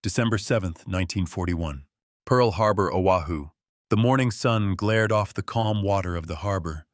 December 7, 1941. Pearl Harbor, Oahu. The morning sun glared off the calm water of the harbor,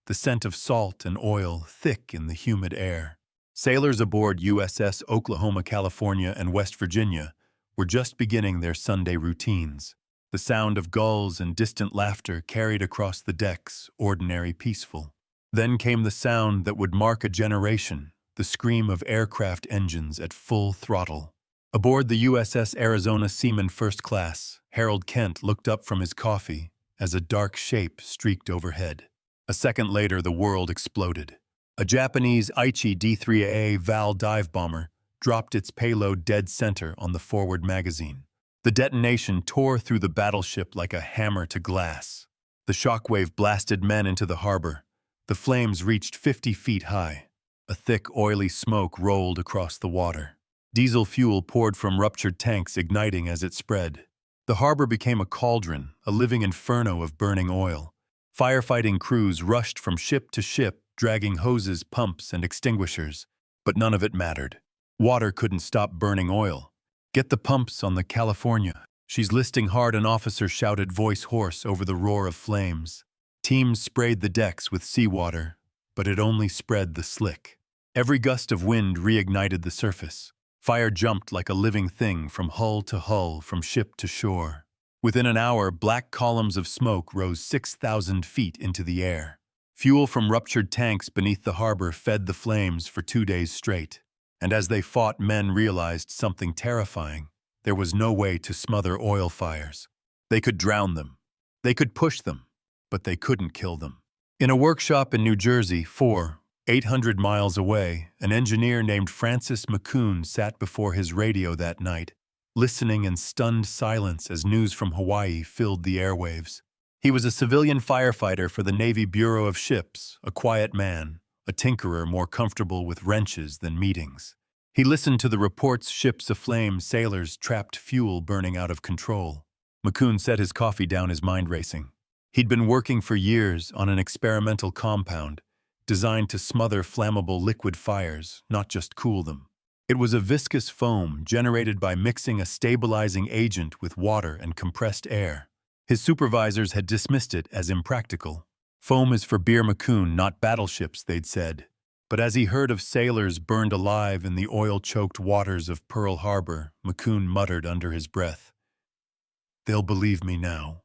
the scent of salt and oil thick in the humid air. Sailors aboard USS Oklahoma, California, and West Virginia were just beginning their Sunday routines. The sound of gulls and distant laughter carried across the decks, ordinary peaceful. Then came the sound that would mark a generation, the scream of aircraft engines at full throttle. Aboard the USS Arizona Seaman First Class, Harold Kent looked up from his coffee as a dark shape streaked overhead. A second later, the world exploded. A Japanese Aichi D-3A Val dive bomber dropped its payload dead center on the forward magazine. The detonation tore through the battleship like a hammer to glass. The shockwave blasted men into the harbor. The flames reached 50 feet high. A thick, oily smoke rolled across the water. Diesel fuel poured from ruptured tanks, igniting as it spread. The harbor became a cauldron, a living inferno of burning oil. Firefighting crews rushed from ship to ship, dragging hoses, pumps, and extinguishers. But none of it mattered. Water couldn't stop burning oil. "Get the pumps on the California. She's listing hard," an officer shouted, voice hoarse over the roar of flames. Teams sprayed the decks with seawater, but it only spread the slick. Every gust of wind reignited the surface. Fire jumped like a living thing from hull to hull, from ship to shore. Within an hour, black columns of smoke rose 6,000 feet into the air. Fuel from ruptured tanks beneath the harbor fed the flames for 2 days straight. And as they fought, men realized something terrifying. There was no way to smother oil fires. They could drown them. They could push them, but they couldn't kill them. In a workshop in New Jersey, 800 miles away, an engineer named Francis McCune sat before his radio that night, listening in stunned silence as news from Hawaii filled the airwaves. He was a civilian firefighter for the Navy Bureau of Ships, a quiet man, a tinkerer more comfortable with wrenches than meetings. He listened to the reports: ships aflame, sailors trapped, fuel burning out of control. McCune set his coffee down, his mind racing. He'd been working for years on an experimental compound designed to smother flammable liquid fires, not just cool them. It was a viscous foam generated by mixing a stabilizing agent with water and compressed air. His supervisors had dismissed it as impractical. "Foam is for beer, McCune, not battleships," they'd said. But as he heard of sailors burned alive in the oil-choked waters of Pearl Harbor, McCune muttered under his breath, "They'll believe me now."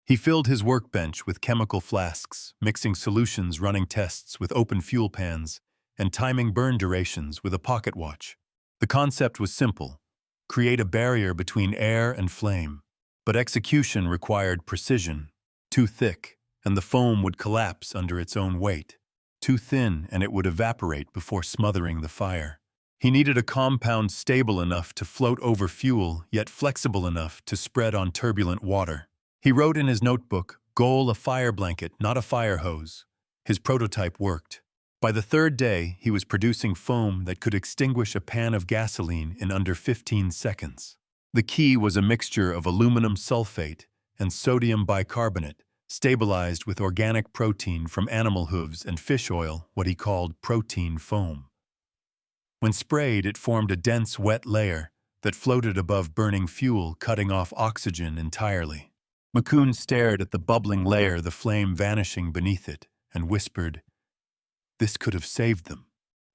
He filled his workbench with chemical flasks, mixing solutions, running tests with open fuel pans, and timing burn durations with a pocket watch. The concept was simple: create a barrier between air and flame. But execution required precision. Too thick, and the foam would collapse under its own weight. Too thin, and it would evaporate before smothering the fire. He needed a compound stable enough to float over fuel, yet flexible enough to spread on turbulent water. He wrote in his notebook, "Goal: a fire blanket, not a fire hose." His prototype worked. By the third day, he was producing foam that could extinguish a pan of gasoline in under 15 seconds. The key was a mixture of aluminum sulfate and sodium bicarbonate, stabilized with organic protein from animal hooves and fish oil, what he called protein foam. When sprayed, it formed a dense, wet layer that floated above burning fuel, cutting off oxygen entirely. McCune stared at the bubbling layer, the flame vanishing beneath it, and whispered, "This could have saved them."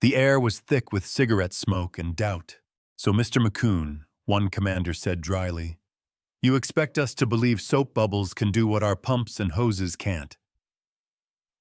The air was thick with cigarette smoke and doubt. "So, Mr. McCune," one commander said dryly, "you expect us to believe soap bubbles can do what our pumps and hoses can't?"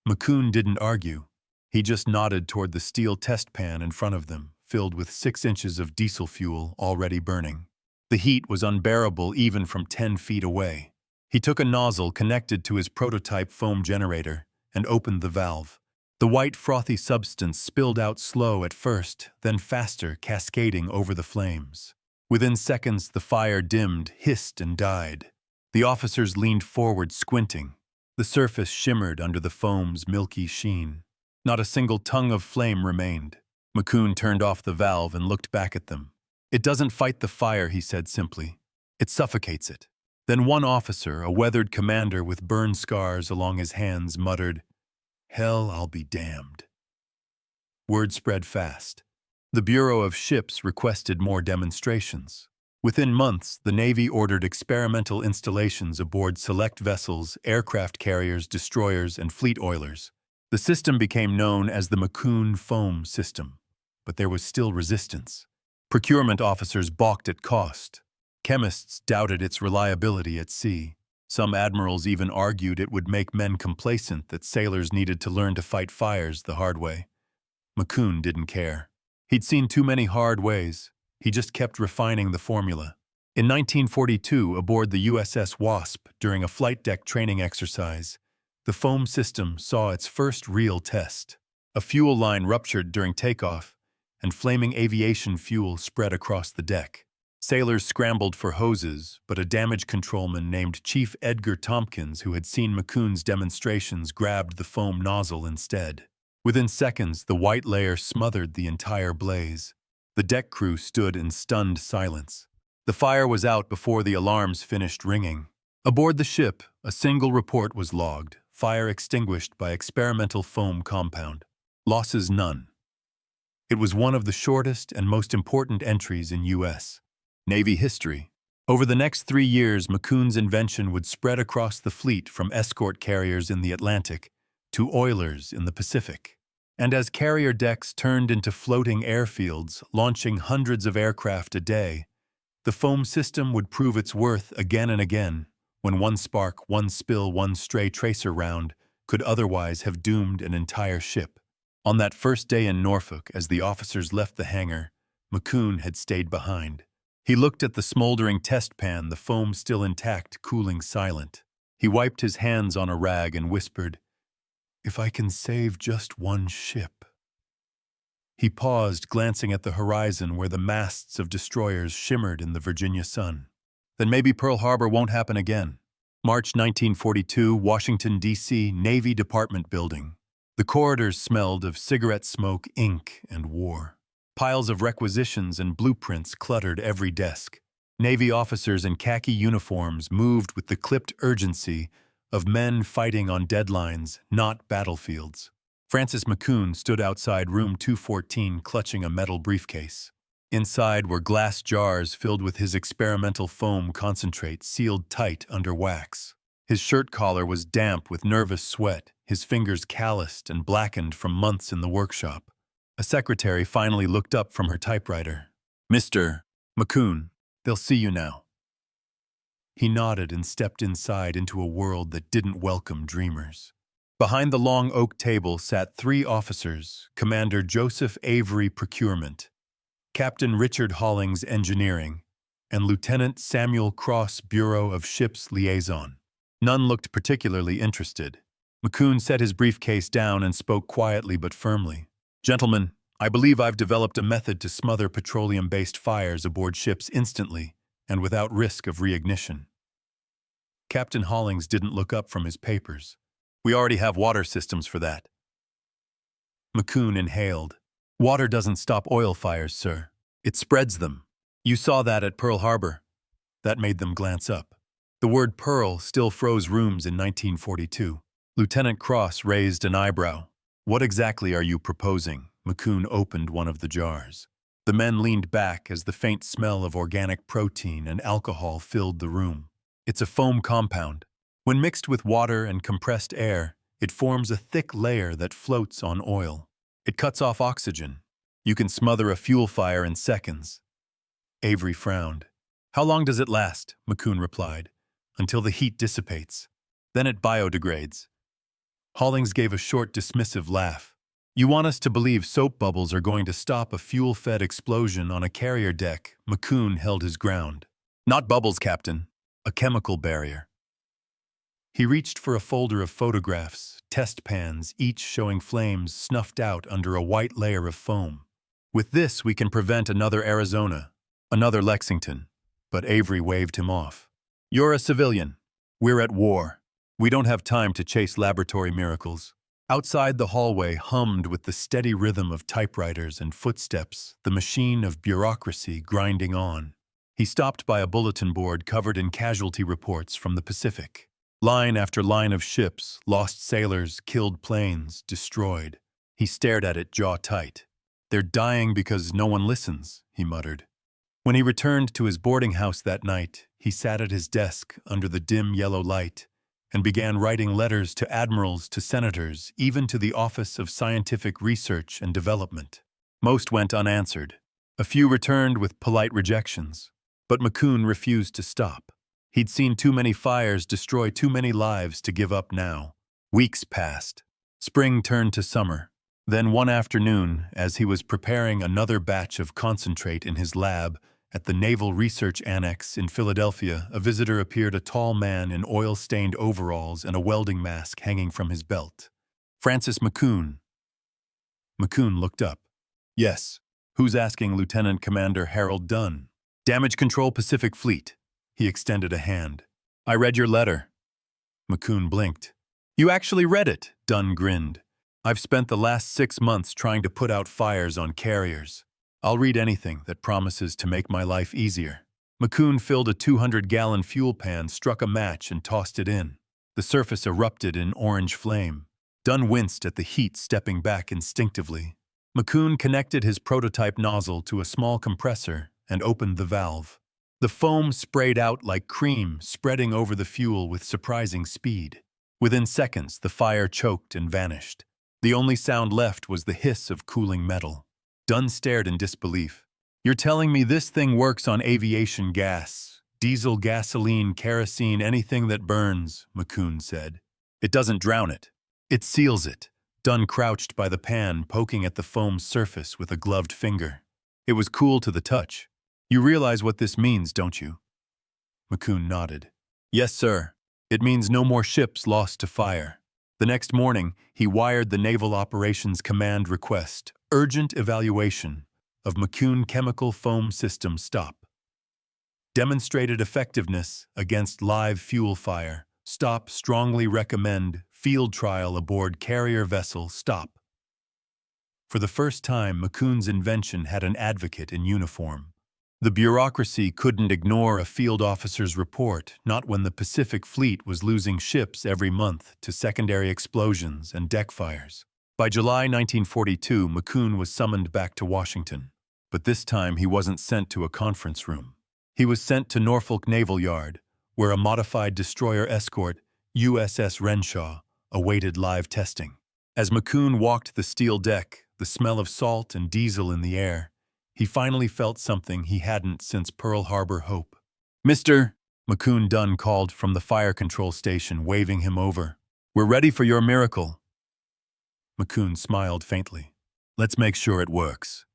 McCune didn't argue. He just nodded toward the steel test pan in front of them, filled with 6 inches of diesel fuel already burning. The heat was unbearable even from 10 feet away. He took a nozzle connected to his prototype foam generator and opened the valve. The white, frothy substance spilled out, slow at first, then faster, cascading over the flames. Within seconds, the fire dimmed, hissed, and died. The officers leaned forward, squinting. The surface shimmered under the foam's milky sheen. Not a single tongue of flame remained. McCune turned off the valve and looked back at them. "It doesn't fight the fire," he said simply. "It suffocates it." Then one officer, a weathered commander with burn scars along his hands, muttered, "Hell, I'll be damned." Word spread fast. The Bureau of Ships requested more demonstrations. Within months, the Navy ordered experimental installations aboard select vessels, aircraft carriers, destroyers, and fleet oilers. The system became known as the McCune foam system, but there was still resistance. Procurement officers balked at cost. Chemists doubted its reliability at sea. Some admirals even argued it would make men complacent, that sailors needed to learn to fight fires the hard way. McCune didn't care. He'd seen too many hard ways. He just kept refining the formula. In 1942, aboard the USS Wasp, during a flight deck training exercise, the foam system saw its first real test. A fuel line ruptured during takeoff, and flaming aviation fuel spread across the deck. Sailors scrambled for hoses, but a damage controlman named Chief Edgar Tompkins, who had seen McCune's demonstrations, grabbed the foam nozzle instead. Within seconds, the white layer smothered the entire blaze. The deck crew stood in stunned silence. The fire was out before the alarms finished ringing. Aboard the ship, a single report was logged: fire extinguished by experimental foam compound. Losses none. It was one of the shortest and most important entries in U.S. Navy history. Over the next 3 years, McCune's invention would spread across the fleet, from escort carriers in the Atlantic to oilers in the Pacific. And as carrier decks turned into floating airfields, launching hundreds of aircraft a day, the foam system would prove its worth again and again, when one spark, one spill, one stray tracer round could otherwise have doomed an entire ship. On that first day in Norfolk, as the officers left the hangar, McCune had stayed behind. He looked at the smoldering test pan, the foam still intact, cooling silent. He wiped his hands on a rag and whispered, "If I can save just one ship." He paused, glancing at the horizon where the masts of destroyers shimmered in the Virginia sun. Then maybe Pearl Harbor won't happen again. March 1942, Washington, D.C., Navy Department Building. The corridors smelled of cigarette smoke, ink, and war. Piles of requisitions and blueprints cluttered every desk. Navy officers in khaki uniforms moved with the clipped urgency of men fighting on deadlines, not battlefields. Francis McCune stood outside room 214, clutching a metal briefcase. Inside were glass jars filled with his experimental foam concentrate, sealed tight under wax. His shirt collar was damp with nervous sweat, his fingers calloused and blackened from months in the workshop. A secretary finally looked up from her typewriter. "Mr. McCune, they'll see you now." He nodded and stepped inside into a world that didn't welcome dreamers. Behind the long oak table sat 3 officers: Commander Joseph Avery, Procurement; Captain Richard Hollings, Engineering; and Lieutenant Samuel Cross, Bureau of Ships Liaison. None looked particularly interested. McCune set his briefcase down and spoke quietly but firmly. "Gentlemen, I believe I've developed a method to smother petroleum-based fires aboard ships instantly and without risk of reignition." Captain Hollings didn't look up from his papers. "We already have water systems for that." McCune inhaled. "Water doesn't stop oil fires, sir. It spreads them. You saw that at Pearl Harbor." That made them glance up. The word Pearl still froze rooms in 1942. Lieutenant Cross raised an eyebrow. "What exactly are you proposing?" McCune opened one of the jars. The men leaned back as the faint smell of organic protein and alcohol filled the room. "It's a foam compound. When mixed with water and compressed air, it forms a thick layer that floats on oil. It cuts off oxygen. You can smother a fuel fire in seconds." Avery frowned. "How long does it last?" McCune replied. "Until the heat dissipates. Then it biodegrades." Hollings gave a short, dismissive laugh. "You want us to believe soap bubbles are going to stop a fuel-fed explosion on a carrier deck?" McCune held his ground. "Not bubbles, Captain. A chemical barrier." He reached for a folder of photographs, test pans, each showing flames snuffed out under a white layer of foam. "With this, we can prevent another Arizona, another Lexington." But Avery waved him off. "You're a civilian. We're at war. We don't have time to chase laboratory miracles." Outside, the hallway hummed with the steady rhythm of typewriters and footsteps, the machine of bureaucracy grinding on. He stopped by a bulletin board covered in casualty reports from the Pacific. Line after line of ships, lost sailors, killed planes, destroyed. He stared at it, jaw tight. "They're dying because no one listens," he muttered. When he returned to his boarding house that night, he sat at his desk under the dim yellow light and began writing letters to admirals, to senators, even to the Office of Scientific Research and Development. Most went unanswered. A few returned with polite rejections. But McCune refused to stop. He'd seen too many fires destroy too many lives to give up now. Weeks passed. Spring turned to summer. Then one afternoon, as he was preparing another batch of concentrate in his lab at the Naval Research Annex in Philadelphia, a visitor appeared, a tall man in oil-stained overalls and a welding mask hanging from his belt. Francis McCune. McCune looked up. Yes. Who's asking? Lieutenant Commander Harold Dunn. Damage Control Pacific Fleet. He extended a hand. I read your letter. McCune blinked. You actually read it, Dunn grinned. I've spent the last 6 months trying to put out fires on carriers. I'll read anything that promises to make my life easier. McCune filled a 200-gallon fuel pan, struck a match, and tossed it in. The surface erupted in orange flame. Dunn winced at the heat, stepping back instinctively. McCune connected his prototype nozzle to a small compressor and opened the valve. The foam sprayed out like cream, spreading over the fuel with surprising speed. Within seconds, the fire choked and vanished. The only sound left was the hiss of cooling metal. Dunn stared in disbelief. You're telling me this thing works on aviation gas, diesel, gasoline, kerosene, anything that burns, McCune said. It doesn't drown it. It seals it. Dunn crouched by the pan, poking at the foam's surface with a gloved finger. It was cool to the touch. You realize what this means, don't you? McCune nodded. Yes, sir. It means no more ships lost to fire. The next morning, he wired the Naval Operations Command request, urgent evaluation of McCune chemical foam system stop. Demonstrated effectiveness against live fuel fire. Stop, strongly recommend, field trial aboard carrier vessel, stop. For the first time, McCune's invention had an advocate in uniform. The bureaucracy couldn't ignore a field officer's report, not when the Pacific Fleet was losing ships every month to secondary explosions and deck fires. By July 1942, McCune was summoned back to Washington. But this time he wasn't sent to a conference room. He was sent to Norfolk Naval Yard, where a modified destroyer escort, USS Renshaw, awaited live testing. As McCune walked the steel deck, the smell of salt and diesel in the air, he finally felt something he hadn't since Pearl Harbor. Hope. Mr. McCune, Dunn called from the fire control station, waving him over. We're ready for your miracle. McCune smiled faintly. Let's make sure it works.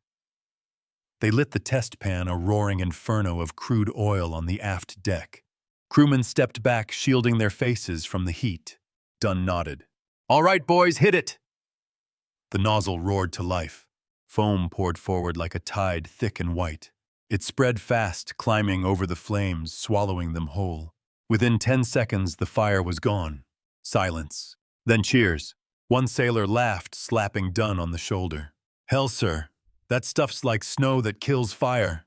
They lit the test pan, a roaring inferno of crude oil on the aft deck. Crewmen stepped back, shielding their faces from the heat. Dunn nodded. All right, boys, hit it! The nozzle roared to life. Foam poured forward like a tide, thick and white. It spread fast, climbing over the flames, swallowing them whole. Within 10 seconds, the fire was gone. Silence. Then cheers. One sailor laughed, slapping Dunn on the shoulder. Hell, sir, that stuff's like snow that kills fire.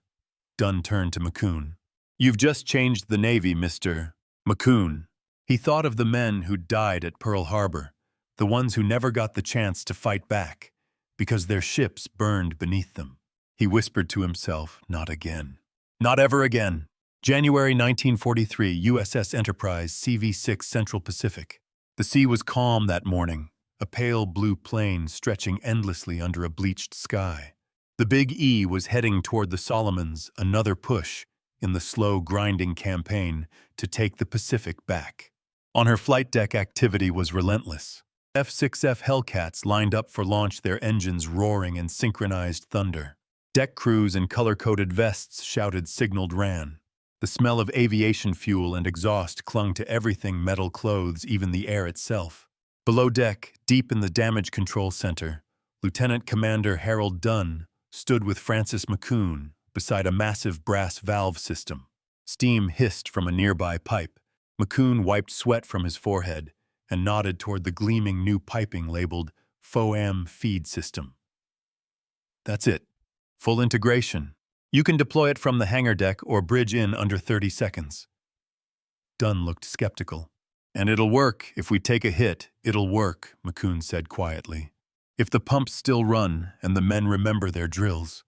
Dunn turned to McCune. You've just changed the Navy, Mr. McCune. He thought of the men who'd died at Pearl Harbor, the ones who never got the chance to fight back, because their ships burned beneath them. He whispered to himself, not again. Not ever again. January 1943, USS Enterprise, CV-6 Central Pacific. The sea was calm that morning, a pale blue plain stretching endlessly under a bleached sky. The Big E was heading toward the Solomons, another push in the slow, grinding campaign to take the Pacific back. On her flight deck, activity was relentless. F-6F Hellcats lined up for launch, their engines roaring in synchronized thunder. Deck crews in color-coded vests shouted, signaled, ran. The smell of aviation fuel and exhaust clung to everything: metal, clothes, even the air itself. Below deck, deep in the damage control center, Lieutenant Commander Harold Dunn stood with Francis McCune beside a massive brass valve system. Steam hissed from a nearby pipe. McCune wiped sweat from his forehead and nodded toward the gleaming new piping labeled FOAM feed system. That's it. Full integration. You can deploy it from the hangar deck or bridge in under 30 seconds. Dunn looked skeptical. And it'll work. If we take a hit, it'll work, McCune said quietly. If the pumps still run and the men remember their drills.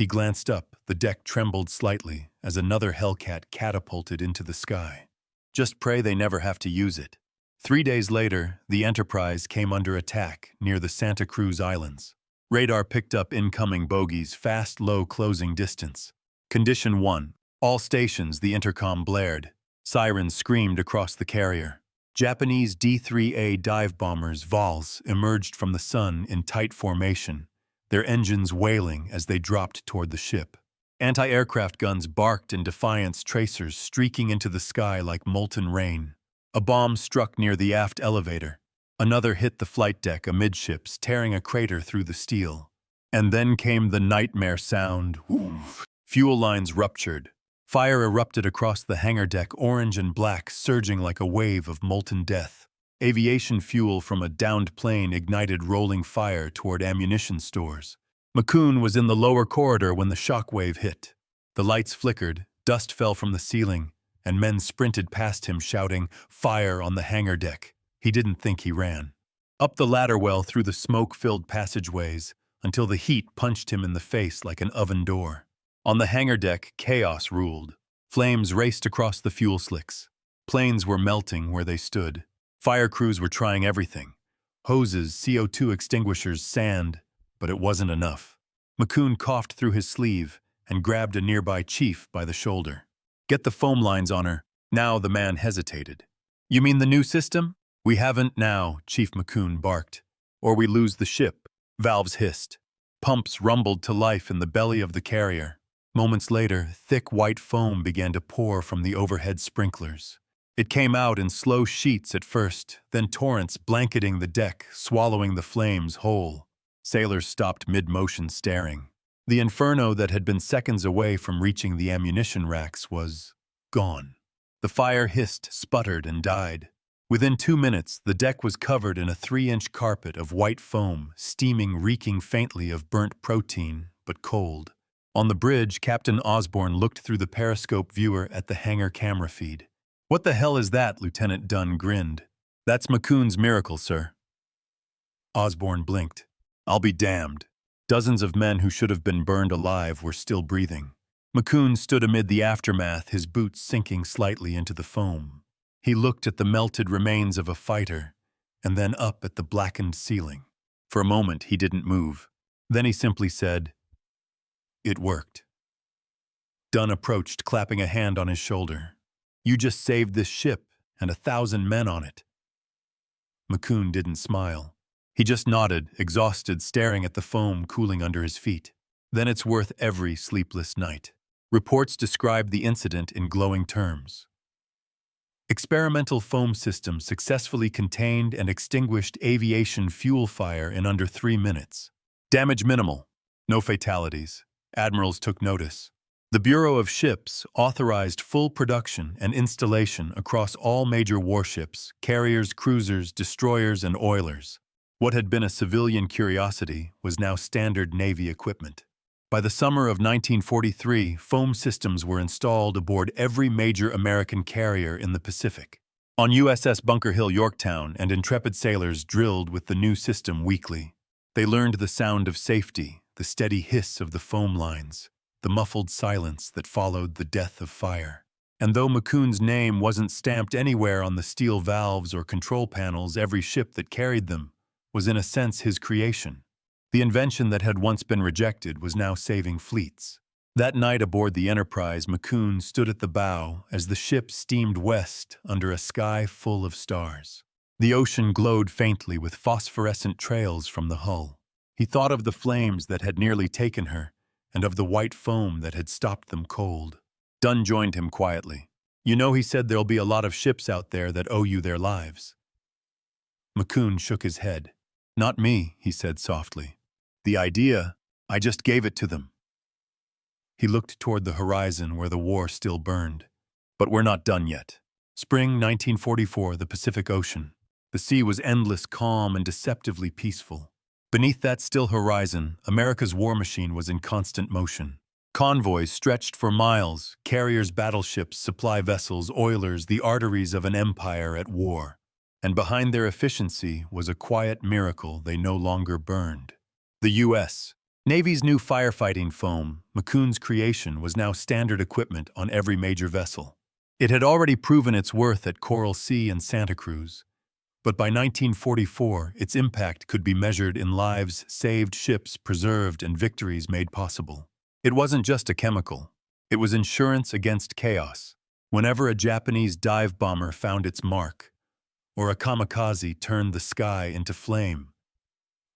He glanced up, the deck trembled slightly as another Hellcat catapulted into the sky. Just pray they never have to use it. 3 days later, the Enterprise came under attack near the Santa Cruz Islands. Radar picked up incoming bogies, fast, low closing distance. Condition 1. All stations, the intercom blared. Sirens screamed across the carrier. Japanese D-3A dive bombers, VALs, emerged from the sun in tight formation, their engines wailing as they dropped toward the ship. Anti-aircraft guns barked in defiance, tracers streaking into the sky like molten rain. A bomb struck near the aft elevator. Another hit the flight deck amidships, tearing a crater through the steel. And then came the nightmare sound. Oof. Fuel lines ruptured. Fire erupted across the hangar deck, orange and black, surging like a wave of molten death. Aviation fuel from a downed plane ignited rolling fire toward ammunition stores. McCune was in the lower corridor when the shockwave hit. The lights flickered, dust fell from the ceiling, and men sprinted past him shouting, "Fire on the hangar deck." He didn't think he ran. Up the ladder well through the smoke-filled passageways, until the heat punched him in the face like an oven door. On the hangar deck, chaos ruled. Flames raced across the fuel slicks. Planes were melting where they stood. Fire crews were trying everything. Hoses, CO2 extinguishers, sand, but it wasn't enough. McCune coughed through his sleeve and grabbed a nearby chief by the shoulder. "Get the foam lines on her." Now the man hesitated. "You mean the new system?" "We haven't now," Chief McCune barked. "Or we lose the ship." Valves hissed. Pumps rumbled to life in the belly of the carrier. Moments later, thick white foam began to pour from the overhead sprinklers. It came out in slow sheets at first, then torrents blanketing the deck, swallowing the flames whole. Sailors stopped mid-motion staring. The inferno that had been seconds away from reaching the ammunition racks was gone. The fire hissed, sputtered, and died. Within 2 minutes, the deck was covered in a 3-inch carpet of white foam, steaming, reeking faintly of burnt protein, but cold. On the bridge, Captain Osborne looked through the periscope viewer at the hangar camera feed. "What the hell is that?" Lieutenant Dunn grinned. "That's McCune's miracle, sir." Osborne blinked. "I'll be damned." Dozens of men who should have been burned alive were still breathing. McCune stood amid the aftermath, his boots sinking slightly into the foam. He looked at the melted remains of a fighter, and then up at the blackened ceiling. For a moment, he didn't move. Then he simply said, "It worked." Dunn approached, clapping a hand on his shoulder. "You just saved this ship and 1,000 men on it." McCune didn't smile. He just nodded, exhausted, staring at the foam cooling under his feet. "Then it's worth every sleepless night." Reports described the incident in glowing terms. Experimental foam system successfully contained and extinguished aviation fuel fire in under 3 minutes. Damage minimal. No fatalities. Admirals took notice. The Bureau of Ships authorized full production and installation across all major warships, carriers, cruisers, destroyers, and oilers. What had been a civilian curiosity was now standard Navy equipment. By the summer of 1943, foam systems were installed aboard every major American carrier in the Pacific. On USS Bunker Hill, Yorktown, and intrepid sailors drilled with the new system weekly. They learned the sound of safety, the steady hiss of the foam lines, the muffled silence that followed the death of fire. And though McCune's name wasn't stamped anywhere on the steel valves or control panels, every ship that carried them was in a sense his creation. The invention that had once been rejected was now saving fleets. That night aboard the Enterprise, McCune stood at the bow as the ship steamed west under a sky full of stars. The ocean glowed faintly with phosphorescent trails from the hull. He thought of the flames that had nearly taken her, and of the white foam that had stopped them cold. Dunn joined him quietly. "You know," he said, "there'll be a lot of ships out there that owe you their lives." McCune shook his head. "Not me," he said softly. "The idea, I just gave it to them." He looked toward the horizon where the war still burned. "But we're not done yet." Spring 1944, the Pacific Ocean. The sea was endless, calm, and deceptively peaceful. Beneath that still horizon, America's war machine was in constant motion. Convoys stretched for miles, carriers, battleships, supply vessels, oilers, the arteries of an empire at war. And behind their efficiency was a quiet miracle: they no longer burned. The U.S. Navy's new firefighting foam, McCune's creation, was now standard equipment on every major vessel. It had already proven its worth at Coral Sea and Santa Cruz, but by 1944, its impact could be measured in lives saved, ships preserved, and victories made possible. It wasn't just a chemical. It was insurance against chaos. Whenever a Japanese dive bomber found its mark, or a kamikaze turned the sky into flame,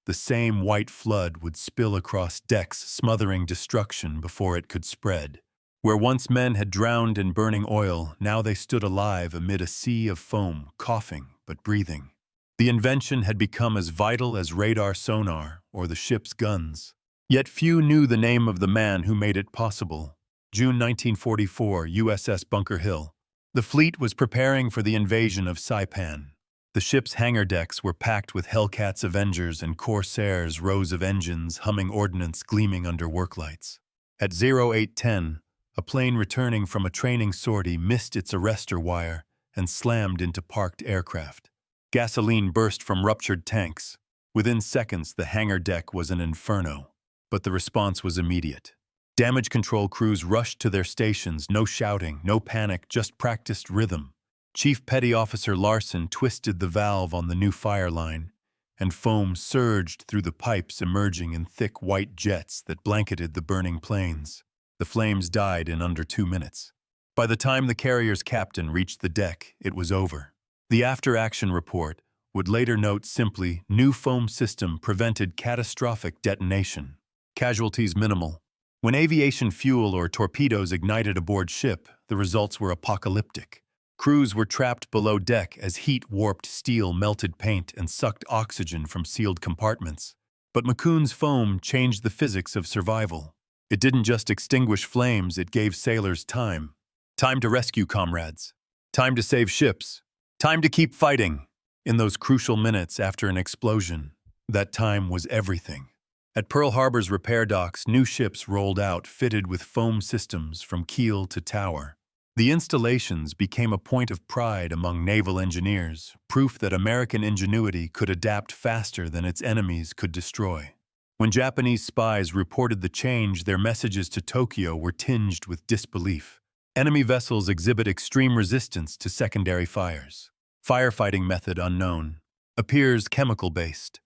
the same white flood would spill across decks, smothering destruction before it could spread. Where once men had drowned in burning oil, now they stood alive amid a sea of foam, coughing but breathing. The invention had become as vital as radar sonar or the ship's guns. Yet few knew the name of the man who made it possible. June 1944, USS Bunker Hill. The fleet was preparing for the invasion of Saipan. The ship's hangar decks were packed with Hellcats, Avengers, and Corsairs, rows of engines, humming ordnance gleaming under worklights. At 0810, a plane returning from a training sortie missed its arrestor wire and slammed into parked aircraft. Gasoline burst from ruptured tanks. Within seconds, the hangar deck was an inferno, but the response was immediate. Damage control crews rushed to their stations, no shouting, no panic, just practiced rhythm. Chief Petty Officer Larson twisted the valve on the new fire line, and foam surged through the pipes, emerging in thick white jets that blanketed the burning planes. The flames died in under 2 minutes. By the time the carrier's captain reached the deck, it was over. The after-action report would later note simply, "New foam system prevented catastrophic detonation. Casualties minimal." When aviation fuel or torpedoes ignited aboard ship, the results were apocalyptic. Crews were trapped below deck as heat warped steel, melted paint, and sucked oxygen from sealed compartments. But McCune's foam changed the physics of survival. It didn't just extinguish flames, it gave sailors time. Time to rescue comrades. Time to save ships. Time to keep fighting. In those crucial minutes after an explosion, that time was everything. At Pearl Harbor's repair docks, new ships rolled out, fitted with foam systems from keel to tower. The installations became a point of pride among naval engineers, proof that American ingenuity could adapt faster than its enemies could destroy. When Japanese spies reported the change, their messages to Tokyo were tinged with disbelief. Enemy vessels exhibit extreme resistance to secondary fires. Firefighting method unknown. Appears chemical-based.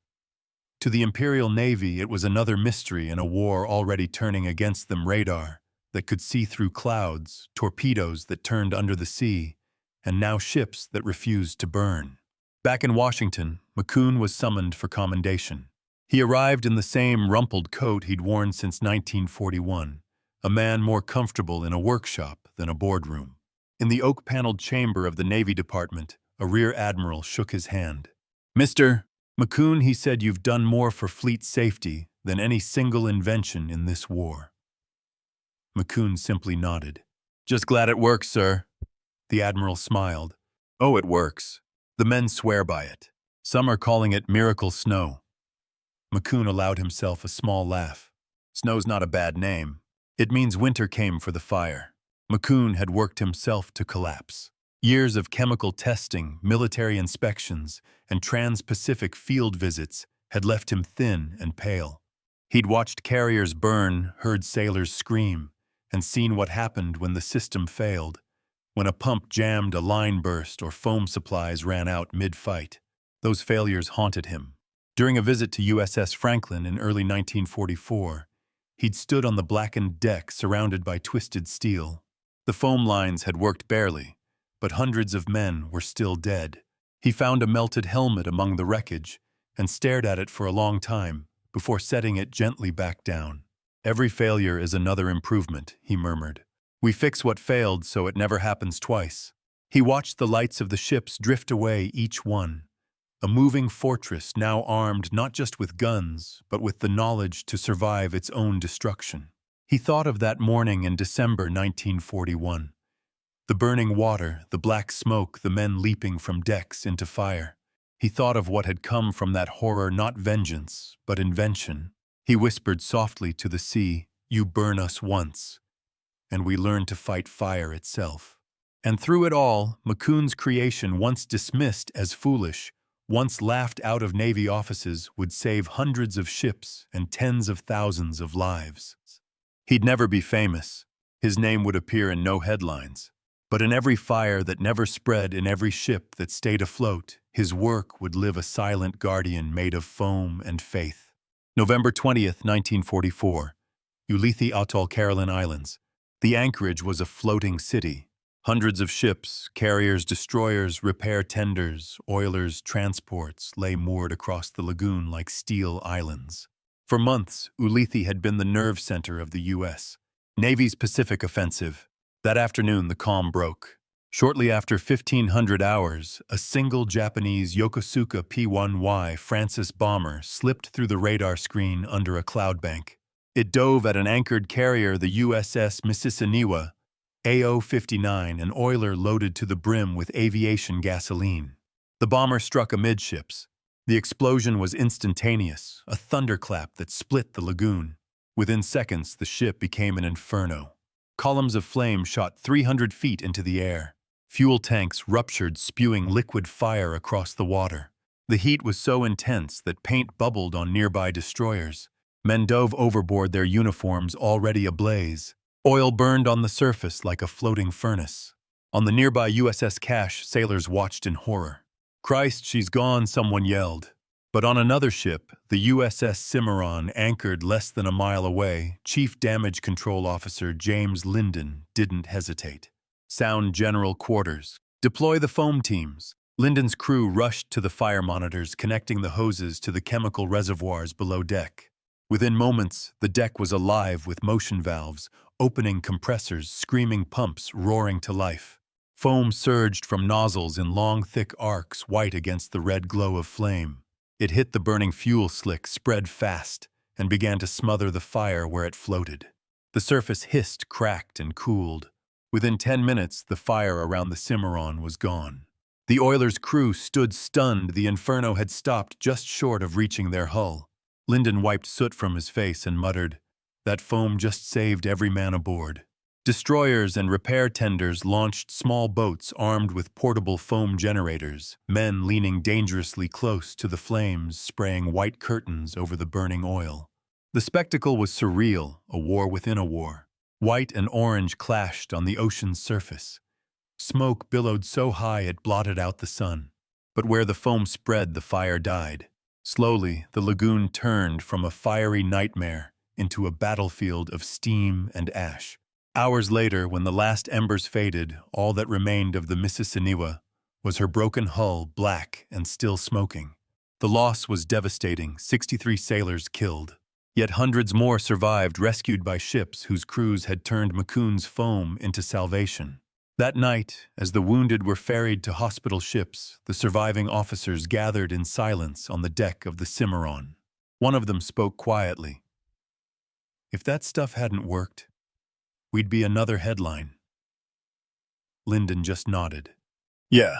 To the Imperial Navy, it was another mystery in a war already turning against them: radar that could see through clouds, torpedoes that turned under the sea, and now ships that refused to burn. Back in Washington, McCune was summoned for commendation. He arrived in the same rumpled coat he'd worn since 1941, a man more comfortable in a workshop than a boardroom. In the oak-paneled chamber of the Navy Department, a rear admiral shook his hand. "Mr. McCune," he said, "you've done more for fleet safety than any single invention in this war." McCune simply nodded. "Just glad it works, sir." The admiral smiled. "Oh, it works. The men swear by it. Some are calling it miracle snow." McCune allowed himself a small laugh. "Snow's not a bad name. It means winter came for the fire." McCune had worked himself to collapse. Years of chemical testing, military inspections, and trans-Pacific field visits had left him thin and pale. He'd watched carriers burn, heard sailors scream, and seen what happened when the system failed, when a pump jammed, a line burst, or foam supplies ran out mid-fight. Those failures haunted him. During a visit to USS Franklin in early 1944, he'd stood on the blackened deck surrounded by twisted steel. The foam lines had worked barely, but hundreds of men were still dead. He found a melted helmet among the wreckage and stared at it for a long time before setting it gently back down. "Every failure is another improvement," he murmured. "We fix what failed so it never happens twice." He watched the lights of the ships drift away, each one, a moving fortress now armed not just with guns, but with the knowledge to survive its own destruction. He thought of that morning in December 1941. The burning water, the black smoke, the men leaping from decks into fire. He thought of what had come from that horror, not vengeance, but invention. He whispered softly to the sea, "You burn us once, and we learn to fight fire itself." And through it all, McCune's creation, once dismissed as foolish, once laughed out of Navy offices, would save hundreds of ships and tens of thousands of lives. He'd never be famous. His name would appear in no headlines. But in every fire that never spread, in every ship that stayed afloat, his work would live a silent guardian made of foam and faith. November 20th, 1944. Ulithi Atoll, Caroline Islands. The anchorage was a floating city. Hundreds of ships, carriers, destroyers, repair tenders, oilers, transports lay moored across the lagoon like steel islands. For months, Ulithi had been the nerve center of the U.S. Navy's Pacific offensive. That afternoon, the calm broke. Shortly after 1500 hours, a single Japanese Yokosuka P-1Y Francis bomber slipped through the radar screen under a cloud bank. It dove at an anchored carrier, the USS Mississiniwa, AO-59, an oiler loaded to the brim with aviation gasoline. The bomber struck amidships. The explosion was instantaneous, a thunderclap that split the lagoon. Within seconds, the ship became an inferno. Columns of flame shot 300 feet into the air. Fuel tanks ruptured, spewing liquid fire across the water. The heat was so intense that paint bubbled on nearby destroyers. Men dove overboard, their uniforms already ablaze. Oil burned on the surface like a floating furnace. On the nearby USS Cache, sailors watched in horror. "Christ, she's gone," someone yelled. But on another ship, the USS Cimarron, anchored less than a mile away, Chief Damage Control Officer James Linden didn't hesitate. "Sound general quarters. Deploy the foam teams." Linden's crew rushed to the fire monitors, connecting the hoses to the chemical reservoirs below deck. Within moments, the deck was alive with motion valves, opening compressors, screaming pumps roaring to life. Foam surged from nozzles in long, thick arcs, white against the red glow of flame. It hit the burning fuel slick, spread fast, and began to smother the fire where it floated. The surface hissed, cracked, and cooled. Within 10 minutes, the fire around the Cimarron was gone. The oiler's crew stood stunned. The inferno had stopped just short of reaching their hull. Linden wiped soot from his face and muttered, "That foam just saved every man aboard." Destroyers and repair tenders launched small boats armed with portable foam generators, men leaning dangerously close to the flames, spraying white curtains over the burning oil. The spectacle was surreal, a war within a war. White and orange clashed on the ocean's surface. Smoke billowed so high it blotted out the sun. But where the foam spread, the fire died. Slowly, the lagoon turned from a fiery nightmare into a battlefield of steam and ash. Hours later, when the last embers faded, all that remained of the Mississiniwa was her broken hull, black and still smoking. The loss was devastating, 63 sailors killed. Yet hundreds more survived, rescued by ships whose crews had turned McCune's foam into salvation. That night, as the wounded were ferried to hospital ships, the surviving officers gathered in silence on the deck of the Cimarron. One of them spoke quietly. "If that stuff hadn't worked, we'd be another headline." Linden just nodded. "Yeah,"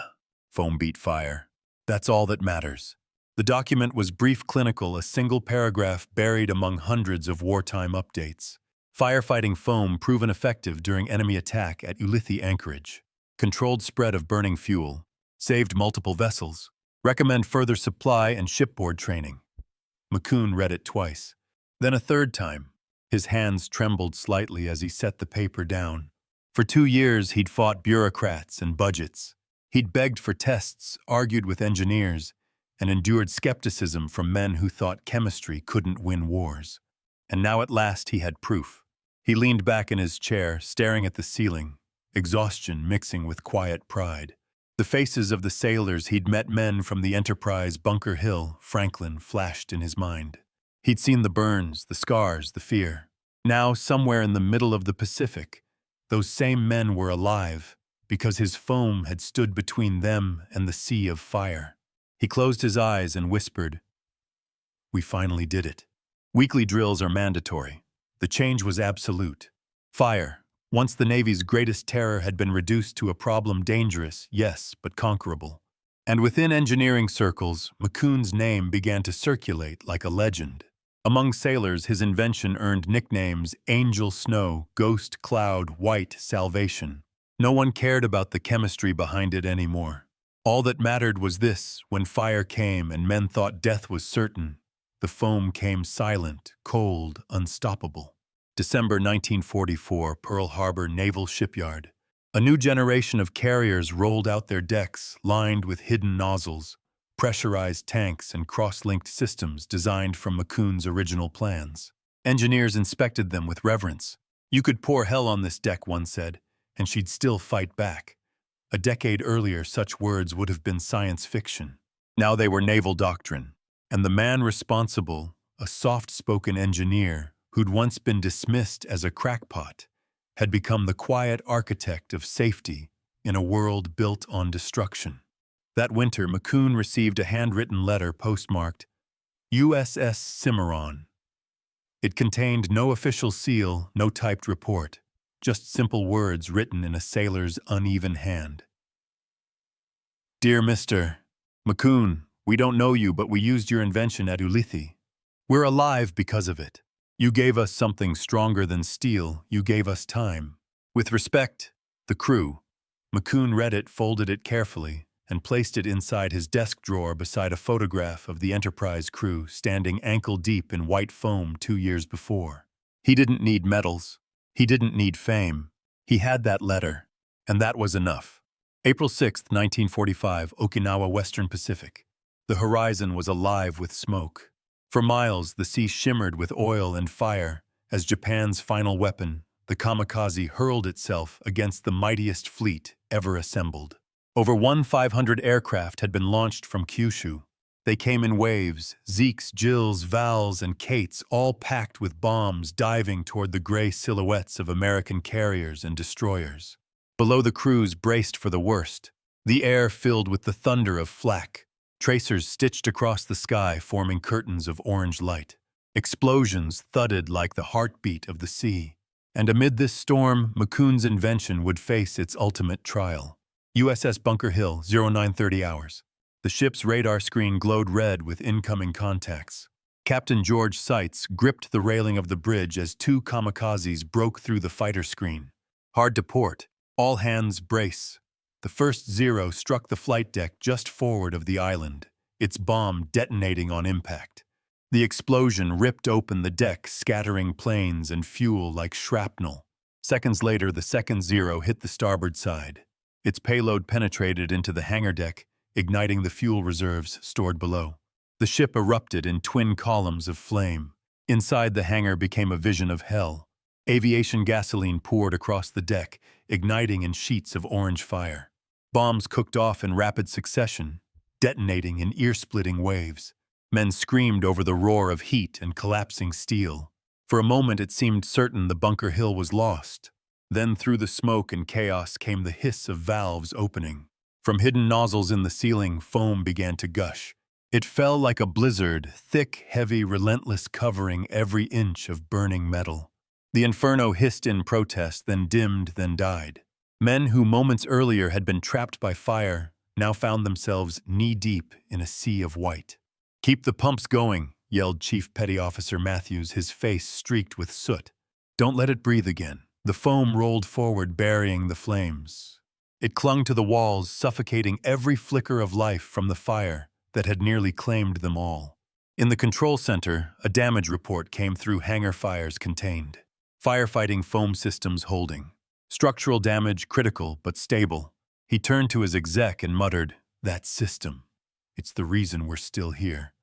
foam beat fire. "That's all that matters." The document was brief, clinical, a single paragraph buried among hundreds of wartime updates. Firefighting foam proven effective during enemy attack at Ulithi anchorage. Controlled spread of burning fuel. Saved multiple vessels. Recommend further supply and shipboard training. McCune read it twice. Then a third time. His hands trembled slightly as he set the paper down. For 2 years, he'd fought bureaucrats and budgets. He'd begged for tests, argued with engineers, and endured skepticism from men who thought chemistry couldn't win wars. And now at last he had proof. He leaned back in his chair, staring at the ceiling, exhaustion mixing with quiet pride. The faces of the sailors he'd met, men from the Enterprise, Bunker Hill, Franklin, flashed in his mind. He'd seen the burns, the scars, the fear. Now, somewhere in the middle of the Pacific, those same men were alive because his foam had stood between them and the sea of fire. He closed his eyes and whispered, "We finally did it." Weekly drills are mandatory. The change was absolute. Fire, once the Navy's greatest terror, had been reduced to a problem dangerous, yes, but conquerable. And within engineering circles, McCune's name began to circulate like a legend. Among sailors, his invention earned nicknames Angel Snow, Ghost Cloud, White Salvation. No one cared about the chemistry behind it anymore. All that mattered was this: when fire came and men thought death was certain, the foam came silent, cold, unstoppable. December 1944, Pearl Harbor Naval Shipyard. A new generation of carriers rolled out their decks, lined with hidden nozzles, pressurized tanks, and cross-linked systems designed from McCune's original plans. Engineers inspected them with reverence. "You could pour hell on this deck," one said, "and she'd still fight back." A decade earlier, such words would have been science fiction. Now they were naval doctrine. And the man responsible, a soft-spoken engineer who'd once been dismissed as a crackpot, had become the quiet architect of safety in a world built on destruction. That winter, McCune received a handwritten letter postmarked USS Cimarron. It contained no official seal, no typed report, just simple words written in a sailor's uneven hand. "Dear Mr. McCune, we don't know you, but we used your invention at Ulithi. We're alive because of it. You gave us something stronger than steel. You gave us time. With respect, the crew." McCune read it, folded it carefully, and placed it inside his desk drawer beside a photograph of the Enterprise crew standing ankle-deep in white foam 2 years before. He didn't need medals. He didn't need fame. He had that letter, and that was enough. April 6, 1945, Okinawa, Western Pacific. The horizon was alive with smoke. For miles, the sea shimmered with oil and fire as Japan's final weapon, the kamikaze, hurled itself against the mightiest fleet ever assembled. Over 1,500 aircraft had been launched from Kyushu. They came in waves, Zeeks, Jills, Vals, and Kates, all packed with bombs, diving toward the gray silhouettes of American carriers and destroyers. Below, the crews braced for the worst, the air filled with the thunder of flak, tracers stitched across the sky forming curtains of orange light. Explosions thudded like the heartbeat of the sea. And amid this storm, McCune's invention would face its ultimate trial. USS Bunker Hill, 0930 hours. The ship's radar screen glowed red with incoming contacts. Captain George Seitz gripped the railing of the bridge as 2 kamikazes broke through the fighter screen. Hard to port. All hands brace. The first Zero struck the flight deck just forward of the island, its bomb detonating on impact. The explosion ripped open the deck, scattering planes and fuel like shrapnel. Seconds later, the second Zero hit the starboard side. Its payload penetrated into the hangar deck, igniting the fuel reserves stored below. The ship erupted in twin columns of flame. Inside, the hangar became a vision of hell. Aviation gasoline poured across the deck, igniting in sheets of orange fire. Bombs cooked off in rapid succession, detonating in ear-splitting waves. Men screamed over the roar of heat and collapsing steel. For a moment, it seemed certain the Bunker Hill was lost. Then through the smoke and chaos came the hiss of valves opening. From hidden nozzles in the ceiling, foam began to gush. It fell like a blizzard, thick, heavy, relentless, covering every inch of burning metal. The inferno hissed in protest, then dimmed, then died. Men who moments earlier had been trapped by fire now found themselves knee-deep in a sea of white. "Keep the pumps going," yelled Chief Petty Officer Matthews, his face streaked with soot. "Don't let it breathe again." The foam rolled forward, burying the flames. It clung to the walls, suffocating every flicker of life from the fire that had nearly claimed them all. In the control center, a damage report came through. Hangar fires contained. Firefighting foam systems holding. Structural damage critical but stable. He turned to his exec and muttered, "That system. It's the reason we're still here."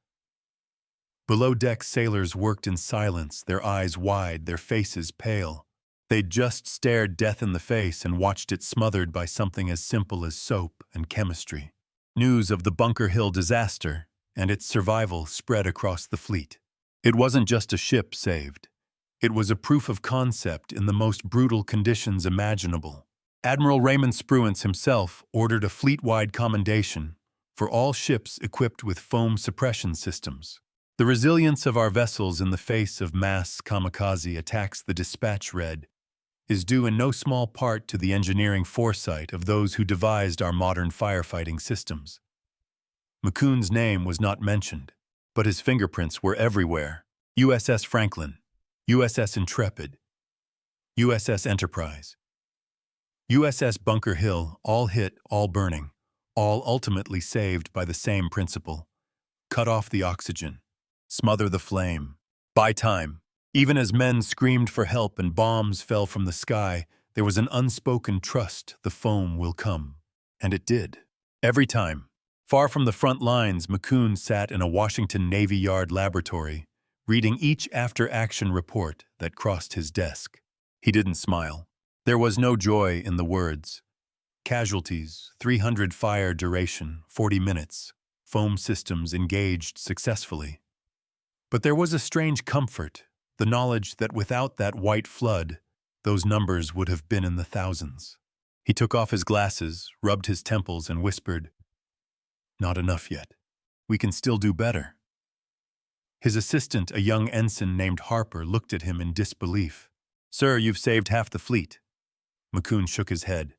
Below deck, sailors worked in silence, their eyes wide, their faces pale. They'd just stared death in the face and watched it smothered by something as simple as soap and chemistry. News of the Bunker Hill disaster and its survival spread across the fleet. It wasn't just a ship saved. It was a proof of concept in the most brutal conditions imaginable. Admiral Raymond Spruance himself ordered a fleet-wide commendation for all ships equipped with foam suppression systems. The resilience of our vessels in the face of mass kamikaze attacks, the dispatch read, is due in no small part to the engineering foresight of those who devised our modern firefighting systems. McCune's name was not mentioned, but his fingerprints were everywhere. USS Franklin, USS Intrepid, USS Enterprise, USS Bunker Hill, all hit, all burning. all ultimately saved by the same principle. Cut off the oxygen. Smother the flame. Buy time. Even as men screamed for help and bombs fell from the sky, there was an unspoken trust the foam will come. And it did. Every time. Far from the front lines, McCune sat in a Washington Navy Yard laboratory, reading each after-action report that crossed his desk. He didn't smile. There was no joy in the words. Casualties, 300 fire duration, 40 minutes. Foam systems engaged successfully. But there was a strange comfort, the knowledge that without that white flood, those numbers would have been in the thousands. He took off his glasses, rubbed his temples, and whispered, "Not enough yet. We can still do better." His assistant, a young ensign named Harper, looked at him in disbelief. "Sir, you've saved half the fleet." McCune shook his head.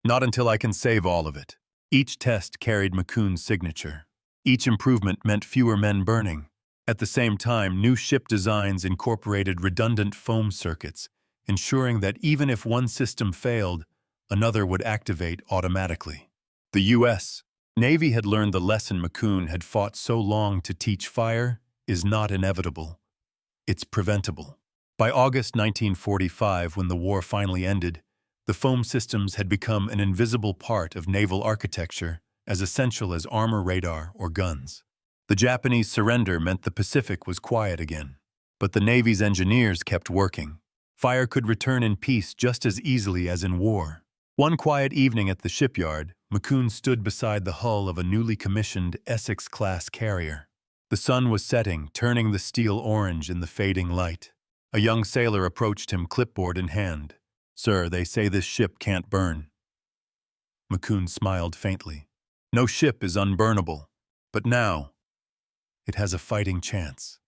"Not until I can save all of it." Each test carried McCune's signature. Each improvement meant fewer men burning. At the same time, new ship designs incorporated redundant foam circuits, ensuring that even if one system failed, another would activate automatically. The U.S. Navy had learned the lesson McCune had fought so long to teach: fire is not inevitable. It's preventable. By August 1945, when the war finally ended, the foam systems had become an invisible part of naval architecture, as essential as armor, radar, or guns. The Japanese surrender meant the Pacific was quiet again. But the Navy's engineers kept working. Fire could return in peace just as easily as in war. One quiet evening at the shipyard, McCune stood beside the hull of a newly commissioned Essex-class carrier. The sun was setting, turning the steel orange in the fading light. A young sailor approached him, clipboard in hand. "Sir, they say this ship can't burn." McCune smiled faintly. "No ship is unburnable. But now, it has a fighting chance."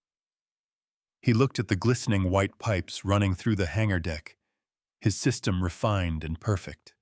He looked at the glistening white pipes running through the hangar deck, his system refined and perfect.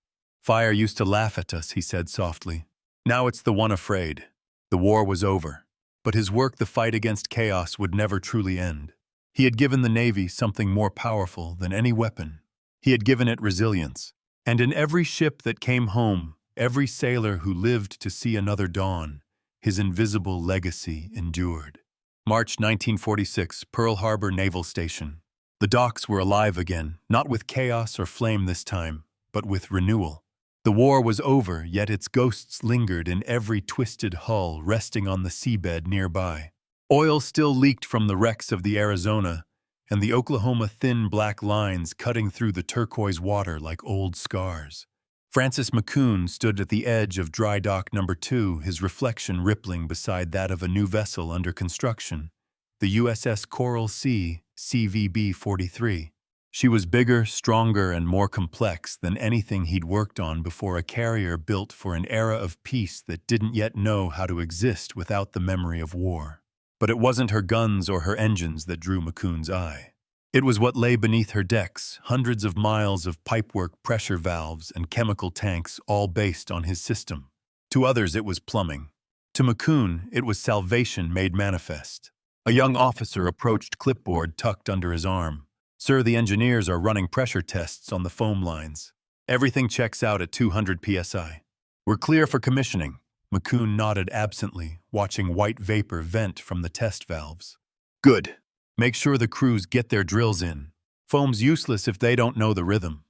"Fire used to laugh at us," he said softly. "Now it's the one afraid." The war was over. But his work, the fight against chaos, would never truly end. He had given the Navy something more powerful than any weapon. He had given it resilience. And in every ship that came home, every sailor who lived to see another dawn, his invisible legacy endured. March 1946, Pearl Harbor Naval Station. The docks were alive again, not with chaos or flame this time, but with renewal. The war was over, yet its ghosts lingered in every twisted hull resting on the seabed nearby. Oil still leaked from the wrecks of the Arizona, and the Oklahoma thin black lines cutting through the turquoise water like old scars. Francis McCune stood at the edge of dry dock number 2, his reflection rippling beside that of a new vessel under construction, the USS Coral Sea, CVB-43. She was bigger, stronger, and more complex than anything he'd worked on before, a carrier built for an era of peace that didn't yet know how to exist without the memory of war. But it wasn't her guns or her engines that drew McCune's eye. It was what lay beneath her decks, hundreds of miles of pipework, pressure valves, and chemical tanks, all based on his system. To others, it was plumbing. To McCune, it was salvation made manifest. A young officer approached, clipboard tucked under his arm. "Sir, the engineers are running pressure tests on the foam lines. Everything checks out at 200 psi. We're clear for commissioning." McCune nodded absently, watching white vapor vent from the test valves. "Good. Make sure the crews get their drills in. Foam's useless if they don't know the rhythm."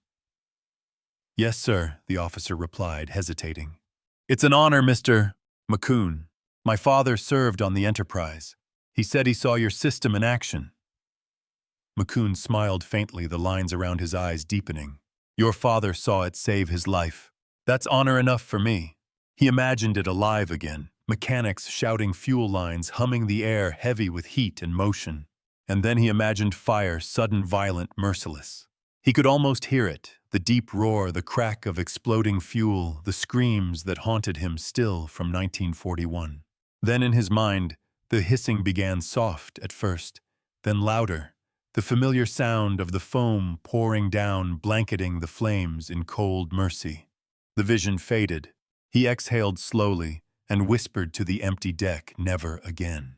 "Yes, sir," the officer replied, hesitating. "It's an honor, Mr. McCune. My father served on the Enterprise. He said he saw your system in action." McCune smiled faintly, the lines around his eyes deepening. "Your father saw it save his life. That's honor enough for me." He imagined it alive again, mechanics shouting, fuel lines humming, the air heavy with heat and motion. And then he imagined fire, sudden, violent, merciless. He could almost hear it, the deep roar, the crack of exploding fuel, the screams that haunted him still from 1941. Then in his mind, the hissing began, soft at first, then louder. The familiar sound of the foam pouring down, blanketing the flames in cold mercy. The vision faded. He exhaled slowly and whispered to the empty deck, "Never again."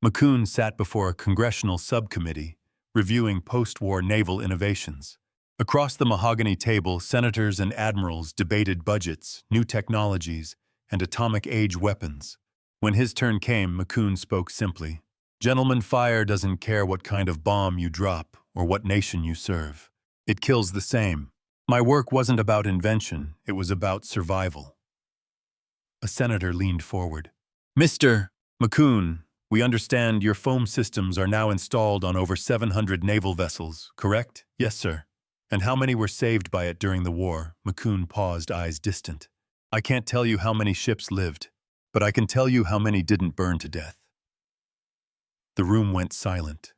McCune sat before a congressional subcommittee, reviewing post-war naval innovations. Across the mahogany table, senators and admirals debated budgets, new technologies, and atomic-age weapons. When his turn came, McCune spoke simply. Gentleman, fire doesn't care what kind of bomb you drop or what nation you serve. It kills the same. My work wasn't about invention, it was about survival. A senator leaned forward. Mr. McCune, we understand your foam systems are now installed on over 700 naval vessels, correct? Yes, sir. And how many were saved by it during the war? McCune paused, eyes distant. I can't tell you how many ships lived, but I can tell you how many didn't burn to death. The room went silent.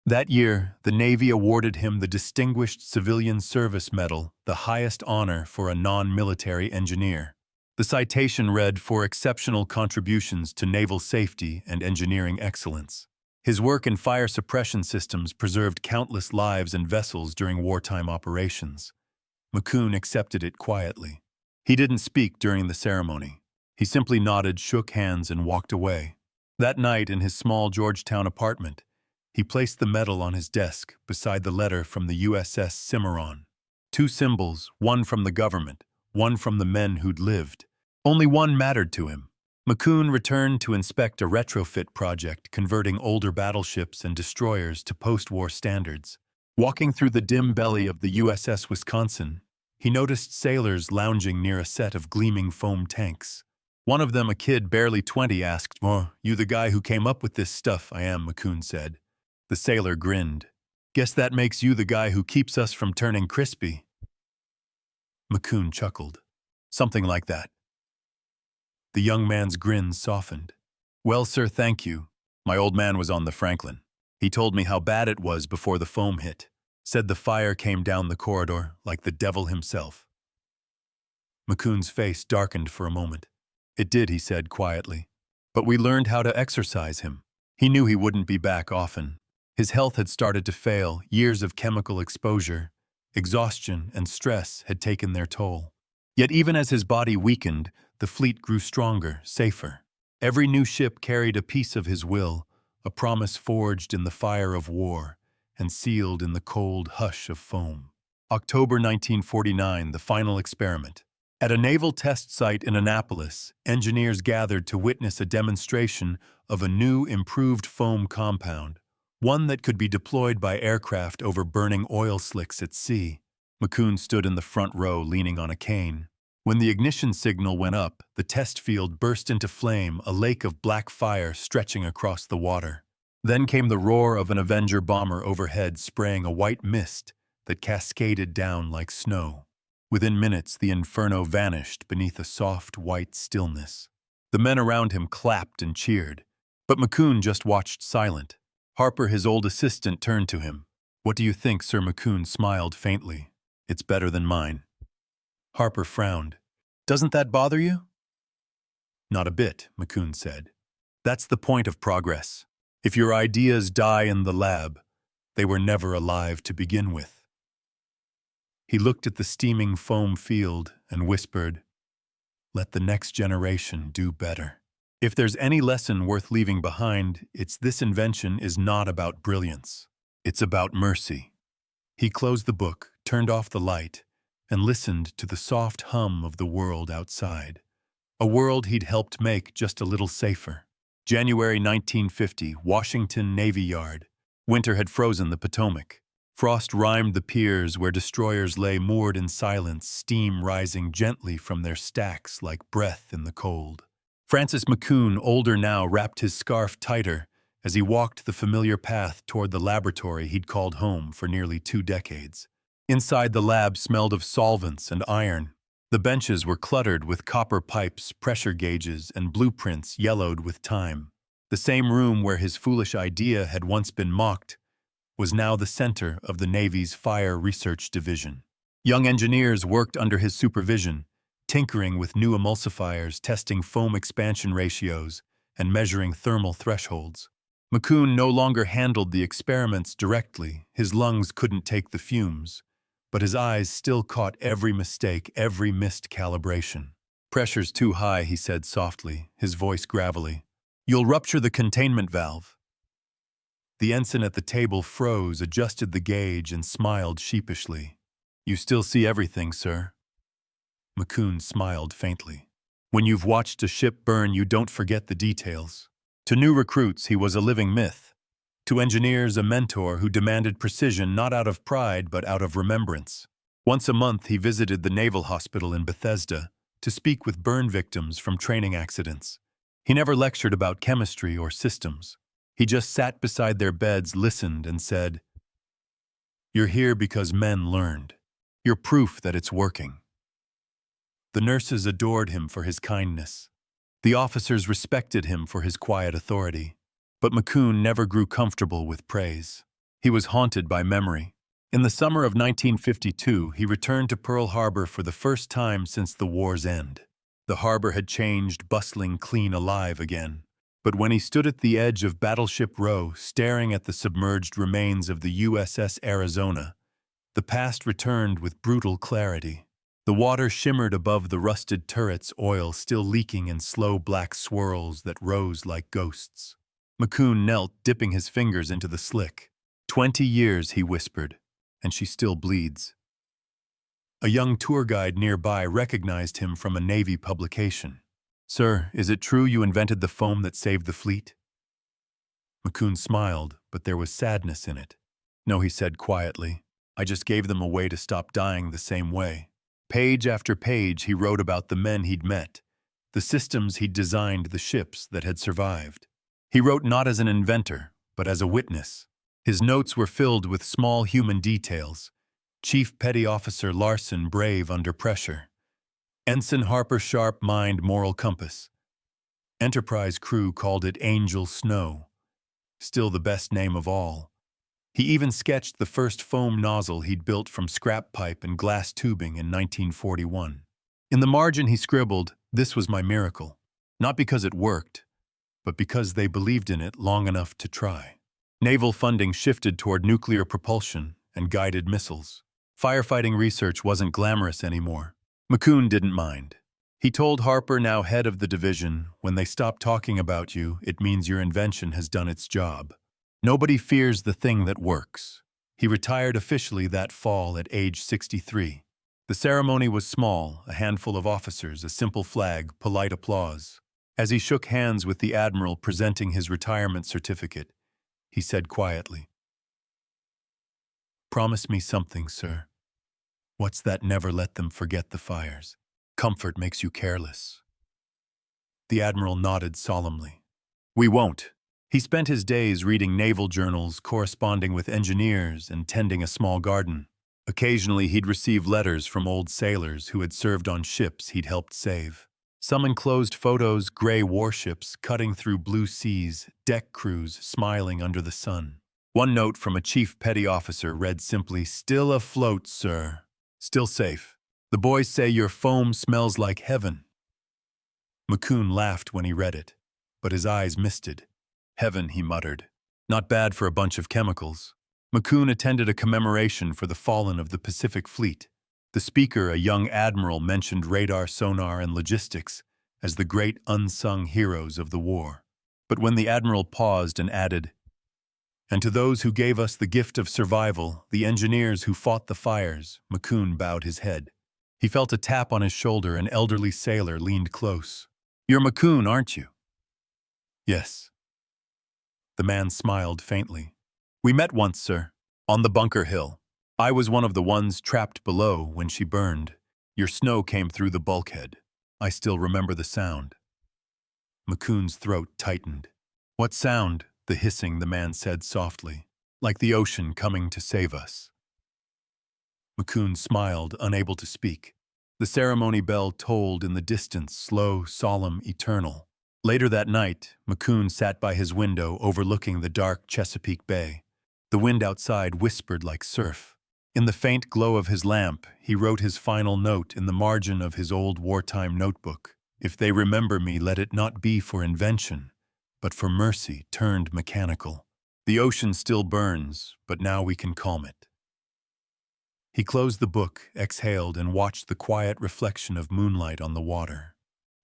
That year, the Navy awarded him the Distinguished Civilian Service Medal, the highest honor for a non-military engineer. The citation read, "For exceptional contributions to naval safety and engineering excellence." His work in fire suppression systems preserved countless lives and vessels during wartime operations. McCune accepted it quietly. He didn't speak during the ceremony. He simply nodded, shook hands, and walked away. That night, in his small Georgetown apartment, he placed the medal on his desk beside the letter from the USS Cimarron. Two symbols, one from the government, one from the men who'd lived. Only one mattered to him. McCune returned to inspect a retrofit project converting older battleships and destroyers to post-war standards. Walking through the dim belly of the USS Wisconsin, he noticed sailors lounging near a set of gleaming foam tanks. One of them, a kid barely 20, asked, "Oh, you the guy who came up with this stuff?" "I am," McCune said. The sailor grinned. "Guess that makes you the guy who keeps us from turning crispy." McCune chuckled. "Something like that." The young man's grin softened. "Well, sir, thank you. My old man was on the Franklin. He told me how bad it was before the foam hit. Said the fire came down the corridor like the devil himself." McCune's face darkened for a moment. "It did," he said quietly. "But we learned how to exercise him. He knew he wouldn't be back often. His health had started to fail, years of chemical exposure, exhaustion, and stress had taken their toll. Yet even as his body weakened, the fleet grew stronger, safer. Every new ship carried a piece of his will, a promise forged in the fire of war and sealed in the cold hush of foam. October 1949, the final experiment. At a naval test site in Annapolis, engineers gathered to witness a demonstration of a new, improved foam compound, one that could be deployed by aircraft over burning oil slicks at sea. McCune stood in the front row, leaning on a cane. When the ignition signal went up, the test field burst into flame, a lake of black fire stretching across the water. Then came the roar of an Avenger bomber overhead, spraying a white mist that cascaded down like snow. Within minutes, the inferno vanished beneath a soft, white stillness. The men around him clapped and cheered, but McCune just watched silent. Harper, his old assistant, turned to him. "What do you think?" Sir McCune smiled faintly. "It's better than mine." Harper frowned. "Doesn't that bother you?" "Not a bit," McCune said. "That's the point of progress. If your ideas die in the lab, they were never alive to begin with." He looked at the steaming foam field and whispered, "Let the next generation do better." If there's any lesson worth leaving behind, it's this: invention is not about brilliance. It's about mercy. He closed the book, turned off the light, and listened to the soft hum of the world outside. A world he'd helped make just a little safer. January 1950, Washington Navy Yard. Winter had frozen the Potomac. Frost rimed the piers where destroyers lay moored in silence, steam rising gently from their stacks like breath in the cold. Francis McCune, older now, wrapped his scarf tighter as he walked the familiar path toward the laboratory he'd called home for nearly 2 decades. Inside, the lab smelled of solvents and iron. The benches were cluttered with copper pipes, pressure gauges, and blueprints yellowed with time. The same room where his foolish idea had once been mocked was now the center of the Navy's Fire Research Division. Young engineers worked under his supervision, tinkering with new emulsifiers, testing foam expansion ratios, and measuring thermal thresholds. McCune no longer handled the experiments directly. His lungs couldn't take the fumes, but his eyes still caught every mistake, every missed calibration. "Pressure's too high," he said softly, his voice gravelly. "You'll rupture the containment valve." The ensign at the table froze, adjusted the gauge, and smiled sheepishly. "You still see everything, sir?" McCune smiled faintly. When you've watched a ship burn, you don't forget the details. To new recruits, he was a living myth. To engineers, a mentor who demanded precision not out of pride but out of remembrance. Once a month, he visited the Naval Hospital in Bethesda to speak with burn victims from training accidents. He never lectured about chemistry or systems. He just sat beside their beds, listened, and said, "You're here because men learned. You're proof that it's working." The nurses adored him for his kindness. The officers respected him for his quiet authority. But McCune never grew comfortable with praise. He was haunted by memory. In the summer of 1952, he returned to Pearl Harbor for the first time since the war's end. The harbor had changed, bustling, clean, alive again. But when he stood at the edge of Battleship Row, staring at the submerged remains of the USS Arizona, the past returned with brutal clarity. The water shimmered above the rusted turrets, oil still leaking in slow black swirls that rose like ghosts. McCune knelt, dipping his fingers into the slick. 20 years, he whispered, and she still bleeds. A young tour guide nearby recognized him from a Navy publication. "Sir, is it true you invented the foam that saved the fleet?" McCune smiled, but there was sadness in it. "No," he said quietly. "I just gave them a way to stop dying the same way." Page after page, he wrote about the men he'd met, the systems he'd designed, the ships that had survived. He wrote not as an inventor, but as a witness. His notes were filled with small human details. Chief Petty Officer Larson, brave under pressure. Ensign Harper, sharp mind, moral compass. Enterprise crew called it Angel Snow. Still the best name of all. He even sketched the first foam nozzle he'd built from scrap pipe and glass tubing in 1941. In the margin he scribbled, "This was my miracle. Not because it worked, but because they believed in it long enough to try." Naval funding shifted toward nuclear propulsion and guided missiles. Firefighting research wasn't glamorous anymore. McCune didn't mind. He told Harper, now head of the division, "When they stop talking about you, it means your invention has done its job. Nobody fears the thing that works." He retired officially that fall at age 63. The ceremony was small, a handful of officers, a simple flag, polite applause. As he shook hands with the admiral presenting his retirement certificate, he said quietly, "Promise me something, sir." "What's that?" "Never let them forget the fires. Comfort makes you careless." The admiral nodded solemnly. "We won't." He spent his days reading naval journals, corresponding with engineers, and tending a small garden. Occasionally he'd receive letters from old sailors who had served on ships he'd helped save. Some enclosed photos, gray warships cutting through blue seas, deck crews smiling under the sun. One note from a chief petty officer read simply, "Still afloat, sir. Still safe. The boys say your foam smells like heaven." McCune laughed when he read it, but his eyes misted. "Heaven," he muttered. "Not bad for a bunch of chemicals." McCune attended a commemoration for the fallen of the Pacific Fleet. The speaker, a young admiral, mentioned radar, sonar, and logistics as the great unsung heroes of the war. But when the admiral paused and added, "And to those who gave us the gift of survival, the engineers who fought the fires," McCune bowed his head. He felt a tap on his shoulder. An elderly sailor leaned close. "You're McCune, aren't you?" "Yes." The man smiled faintly. "We met once, sir, on the bunker hill. I was one of the ones trapped below when she burned. Your snow came through the bulkhead. I still remember the sound." McCune's throat tightened. "What sound?" "The hissing," the man said softly. "Like the ocean coming to save us." McCune smiled, unable to speak. The ceremony bell tolled in the distance, slow, solemn, eternal. Later that night, McCune sat by his window overlooking the dark Chesapeake Bay. The wind outside whispered like surf. In the faint glow of his lamp, he wrote his final note in the margin of his old wartime notebook. "If they remember me, let it not be for invention, but for mercy turned mechanical. The ocean still burns, but now we can calm it." He closed the book, exhaled, and watched the quiet reflection of moonlight on the water.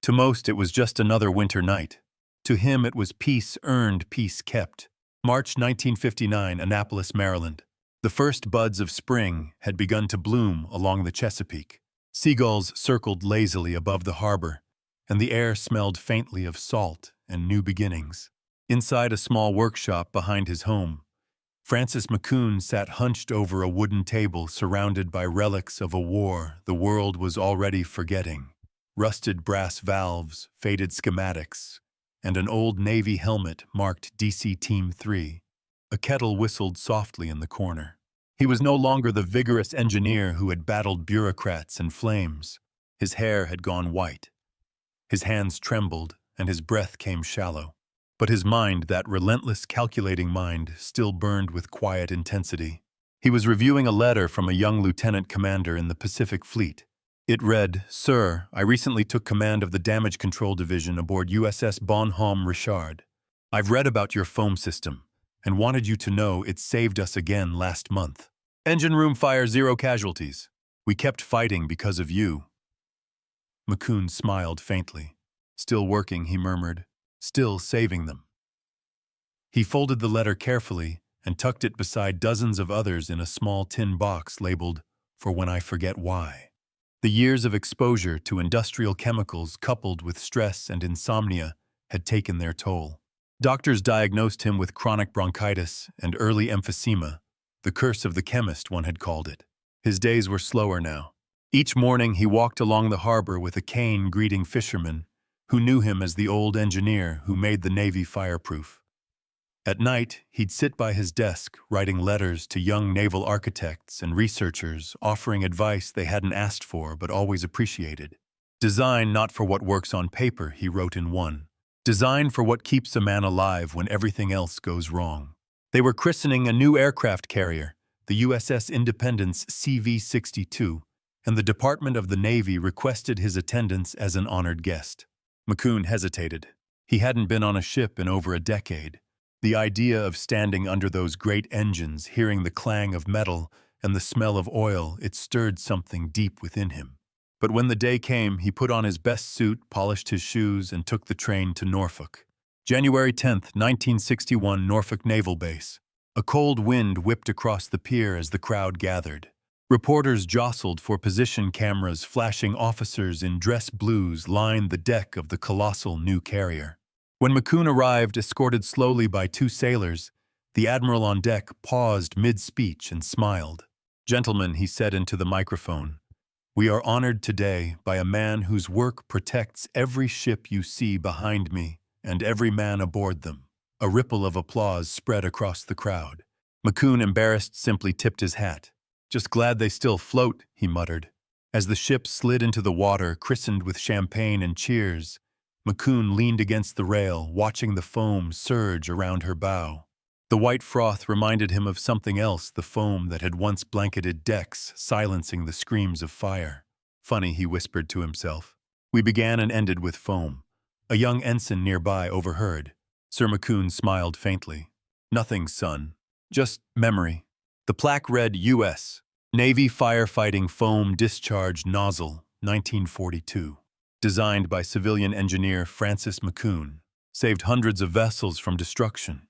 To most, it was just another winter night. To him, it was peace earned, peace kept. March 1959, Annapolis, Maryland. The first buds of spring had begun to bloom along the Chesapeake. Seagulls circled lazily above the harbor. and the air smelled faintly of salt and new beginnings. Inside a small workshop behind his home, Francis McCune sat hunched over a wooden table surrounded by relics of a war the world was already forgetting. Rusted brass valves, faded schematics, and an old Navy helmet marked DC Team 3. A kettle whistled softly in the corner. He was no longer the vigorous engineer who had battled bureaucrats and flames. His hair had gone white. His hands trembled, and his breath came shallow. But his mind, that relentless, calculating mind, still burned with quiet intensity. He was reviewing a letter from a young lieutenant commander in the Pacific Fleet. It read, "Sir, I recently took command of the Damage Control Division aboard USS Bonhomme Richard. I've read about your foam system, and wanted you to know it saved us again last month. Engine room fire, 0 casualties. We kept fighting because of you." McCune smiled faintly. "Still working," he murmured. "Still saving them." He folded the letter carefully and tucked it beside dozens of others in a small tin box labeled, "For when I forget why." The years of exposure to industrial chemicals coupled with stress and insomnia had taken their toll. Doctors diagnosed him with chronic bronchitis and early emphysema, the curse of the chemist, one had called it. His days were slower now. Each morning he walked along the harbor with a cane greeting fishermen who knew him as the old engineer who made the Navy fireproof. At night, he'd sit by his desk writing letters to young naval architects and researchers offering advice they hadn't asked for but always appreciated. "Design not for what works on paper," he wrote in one. "Design for what keeps a man alive when everything else goes wrong." They were christening a new aircraft carrier, the USS Independence CV-62, and the Department of the Navy requested his attendance as an honored guest. McCune hesitated. He hadn't been on a ship in over a decade. The idea of standing under those great engines, hearing the clang of metal and the smell of oil, it stirred something deep within him. But when the day came, he put on his best suit, polished his shoes, and took the train to Norfolk. January 10th, 1961, Norfolk Naval Base. A cold wind whipped across the pier as the crowd gathered. Reporters jostled for position cameras, flashing officers in dress blues lined the deck of the colossal new carrier. When McCune arrived, escorted slowly by 2 sailors, the admiral on deck paused mid-speech and smiled. "Gentlemen," he said into the microphone, "we are honored today by a man whose work protects every ship you see behind me and every man aboard them." A ripple of applause spread across the crowd. McCune, embarrassed, simply tipped his hat. "Just glad they still float," he muttered. As the ship slid into the water, christened with champagne and cheers, McCune leaned against the rail, watching the foam surge around her bow. The white froth reminded him of something else, the foam that had once blanketed decks, silencing the screams of fire. "Funny," he whispered to himself. "We began and ended with foam." A young ensign nearby overheard. Sir McCune smiled faintly. "Nothing, son. Just memory." The plaque read U.S. Navy Firefighting Foam Discharge Nozzle, 1942. Designed by civilian engineer Francis McCune. Saved hundreds of vessels from destruction.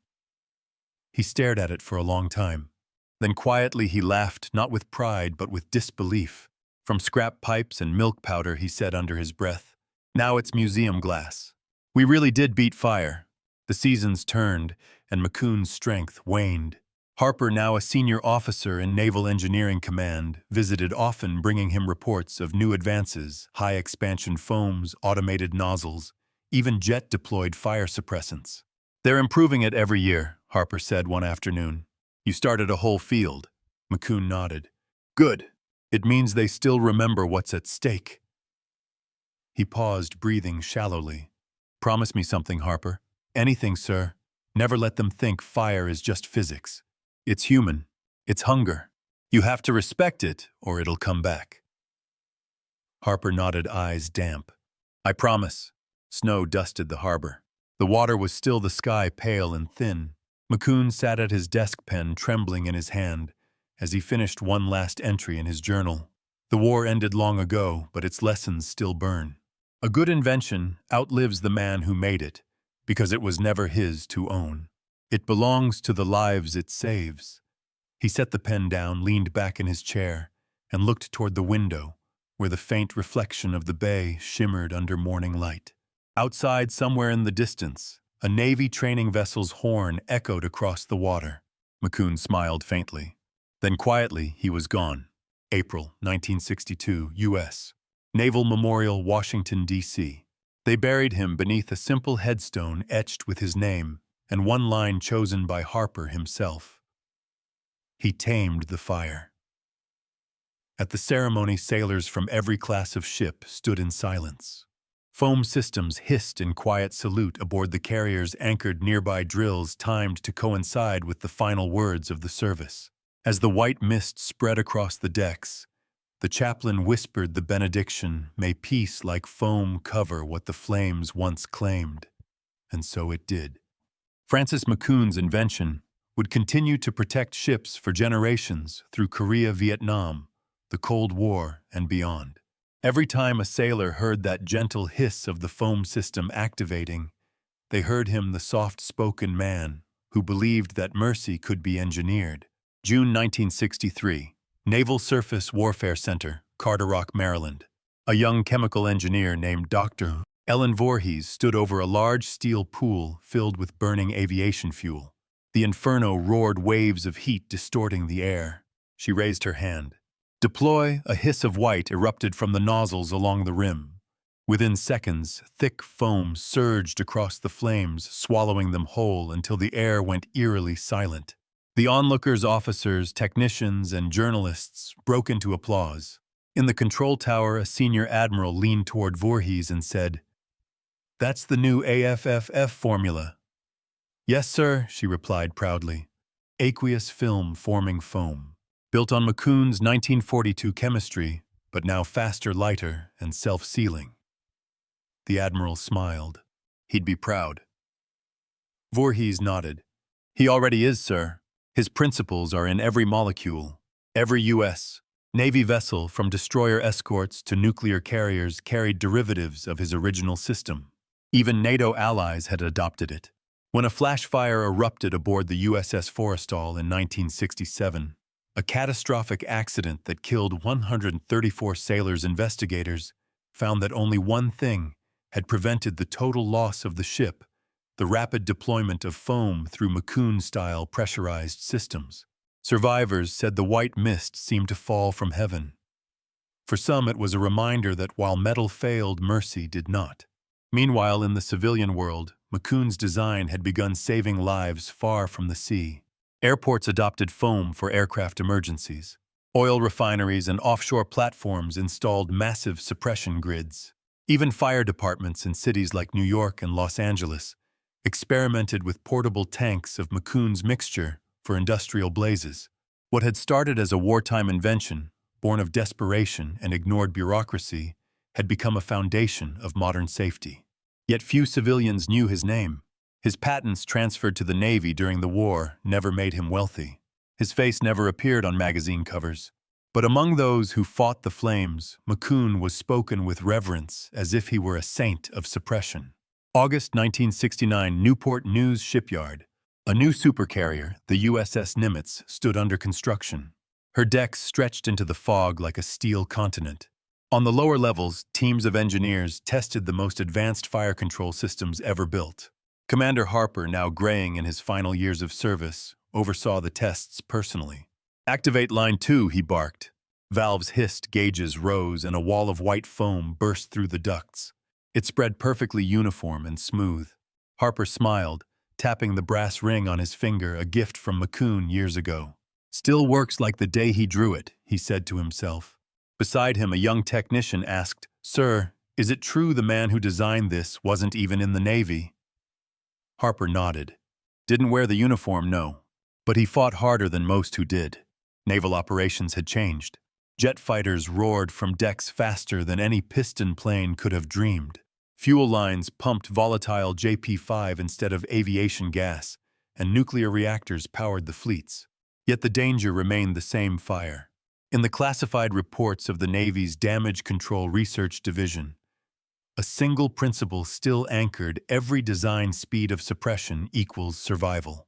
He stared at it for a long time. Then quietly he laughed, not with pride but with disbelief. "From scrap pipes and milk powder," he said under his breath. "Now it's museum glass. We really did beat fire." The seasons turned, and McCune's strength waned. Harper, now a senior officer in Naval Engineering Command, visited often, bringing him reports of new advances, high-expansion foams, automated nozzles, even jet-deployed fire suppressants. "They're improving it every year," Harper said one afternoon. "You started a whole field." McCune nodded. "Good. It means they still remember what's at stake." He paused, breathing shallowly. "Promise me something, Harper." "Anything, sir. Never let them think fire is just physics. It's human. It's hunger. You have to respect it, or it'll come back." Harper nodded, eyes damp. "I promise." Snow dusted the harbor. The water was still, the sky pale and thin. McCune sat at his desk pen, trembling in his hand, as he finished one last entry in his journal. The war ended long ago, but its lessons still burn. A good invention outlives the man who made it, because it was never his to own. It belongs to the lives it saves. He set the pen down, leaned back in his chair, and looked toward the window, where the faint reflection of the bay shimmered under morning light. Outside, somewhere in the distance, a Navy training vessel's horn echoed across the water. McCune smiled faintly. Then quietly, he was gone. April 1962, U.S. Naval Memorial, Washington, D.C. They buried him beneath a simple headstone etched with his name and one line chosen by Harper himself. He tamed the fire. At the ceremony, sailors from every class of ship stood in silence. Foam systems hissed in quiet salute aboard the carriers anchored nearby, drills timed to coincide with the final words of the service. As the white mist spread across the decks, the chaplain whispered the benediction, "May peace like foam cover what the flames once claimed." And so it did. Francis McCune's invention would continue to protect ships for generations through Korea, Vietnam, the Cold War, and beyond. Every time a sailor heard that gentle hiss of the foam system activating, they heard him the soft-spoken man who believed that mercy could be engineered. June 1963, Naval Surface Warfare Center, Carter Rock, Maryland. A young chemical engineer named Dr. Ellen Voorhees stood over a large steel pool filled with burning aviation fuel. The inferno roared, waves of heat distorting the air. She raised her hand. "Deploy." A hiss of white erupted from the nozzles along the rim. Within seconds, thick foam surged across the flames, swallowing them whole until the air went eerily silent. The onlookers, officers, technicians, and journalists broke into applause. In the control tower, a senior admiral leaned toward Voorhees and said, "That's the new AFFF formula." "Yes, sir," she replied proudly. Aqueous film forming foam. Built on McCune's 1942 chemistry, but now faster, lighter, and self-sealing. The admiral smiled. He'd be proud. Voorhees nodded. "He already is, sir. His principles are in every molecule. Every U.S. Navy vessel, from destroyer escorts to nuclear carriers, carried derivatives of his original system. Even NATO allies had adopted it. When a flash fire erupted aboard the USS Forrestal in 1967, a catastrophic accident that killed 134 sailors, investigators found that only one thing had prevented the total loss of the ship: the rapid deployment of foam through McCune-style pressurized systems. Survivors said the white mist seemed to fall from heaven. For some, it was a reminder that while metal failed, mercy did not. Meanwhile, in the civilian world, McCune's design had begun saving lives far from the sea. Airports adopted foam for aircraft emergencies. Oil refineries and offshore platforms installed massive suppression grids. Even fire departments in cities like New York and Los Angeles experimented with portable tanks of McCune's mixture for industrial blazes. What had started as a wartime invention, born of desperation and ignored bureaucracy, had become a foundation of modern safety. Yet few civilians knew his name. His patents, transferred to the Navy during the war, never made him wealthy. His face never appeared on magazine covers. But among those who fought the flames, McCune was spoken with reverence, as if he were a saint of suppression. August 1969, Newport News Shipyard. A new supercarrier, the USS Nimitz, stood under construction. Her decks stretched into the fog like a steel continent. On the lower levels, teams of engineers tested the most advanced fire control systems ever built. Commander Harper, now graying in his final years of service, oversaw the tests personally. "Activate line 2, he barked. Valves hissed, gauges rose, and a wall of white foam burst through the ducts. It spread perfectly uniform and smooth. Harper smiled, tapping the brass ring on his finger, a gift from McCune years ago. "Still works like the day he drew it," he said to himself. Beside him, a young technician asked, "Sir, is it true the man who designed this wasn't even in the Navy?" Harper nodded. "Didn't wear the uniform, no. But he fought harder than most who did." Naval operations had changed. Jet fighters roared from decks faster than any piston plane could have dreamed. Fuel lines pumped volatile JP-5 instead of aviation gas, and nuclear reactors powered the fleets. Yet the danger remained the same: fire. In the classified reports of the Navy's Damage Control Research Division, a single principle still anchored: every design speed of suppression equals survival.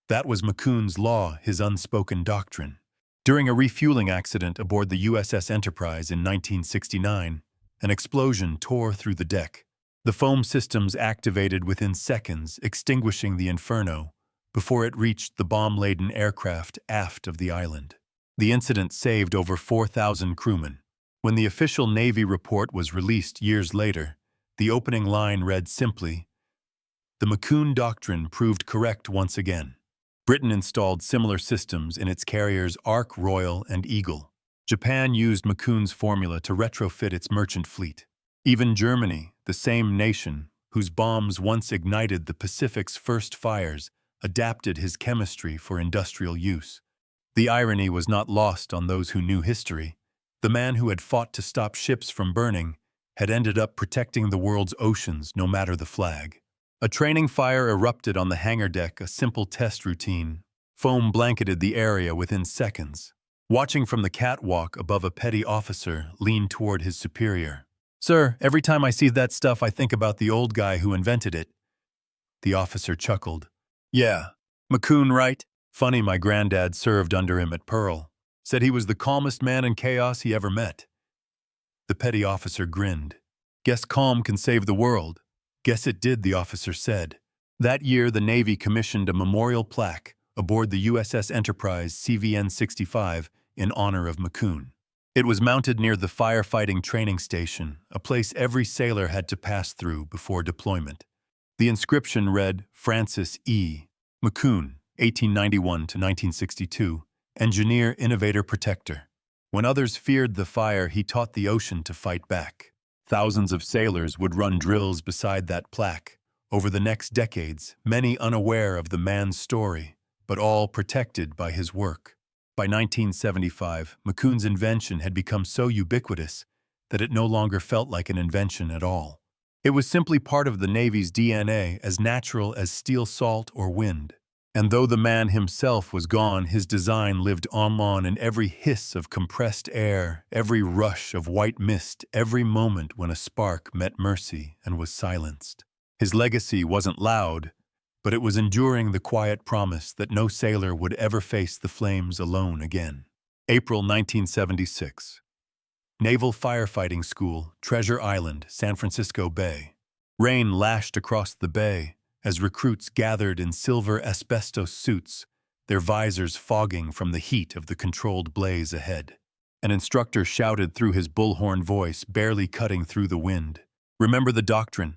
That was McCune's law, his unspoken doctrine. During a refueling accident aboard the USS Enterprise in 1969, an explosion tore through the deck. The foam systems activated within seconds, extinguishing the inferno before it reached the bomb-laden aircraft aft of the island. The incident saved over 4,000 crewmen. When the official Navy report was released years later, the opening line read simply, "The McCune Doctrine proved correct once again." Britain installed similar systems in its carriers Ark, Royal, and Eagle. Japan used McCune's formula to retrofit its merchant fleet. Even Germany, the same nation whose bombs once ignited the Pacific's first fires, adapted his chemistry for industrial use. The irony was not lost on those who knew history. The man who had fought to stop ships from burning had ended up protecting the world's oceans no matter the flag. A training fire erupted on the hangar deck, a simple test routine. Foam blanketed the area within seconds. Watching from the catwalk above, a petty officer leaned toward his superior. "Sir, every time I see that stuff, I think about the old guy who invented it." The officer chuckled. "Yeah, McCune, right? Funny, my granddad served under him at Pearl. Said he was the calmest man in chaos he ever met." The petty officer grinned. "Guess calm can save the world." "Guess it did," the officer said. That year, the Navy commissioned a memorial plaque aboard the USS Enterprise CVN-65 in honor of McCune. It was mounted near the firefighting training station, a place every sailor had to pass through before deployment. The inscription read, "Francis E. McCune, 1891 to 1962, engineer, innovator, protector. When others feared the fire, he taught the ocean to fight back." Thousands of sailors would run drills beside that plaque over the next decades, many unaware of the man's story, but all protected by his work. By 1975, McCune's invention had become so ubiquitous that it no longer felt like an invention at all. It was simply part of the Navy's DNA, as natural as steel salt or wind. And though the man himself was gone, his design lived on in every hiss of compressed air, every rush of white mist, every moment when a spark met mercy and was silenced. His legacy wasn't loud, but it was enduring, the quiet promise that no sailor would ever face the flames alone again. April 1976. Naval Firefighting School, Treasure Island, San Francisco Bay. Rain lashed across the bay as recruits gathered in silver asbestos suits, their visors fogging from the heat of the controlled blaze ahead. An instructor shouted through his bullhorn voice, barely cutting through the wind. "Remember the doctrine.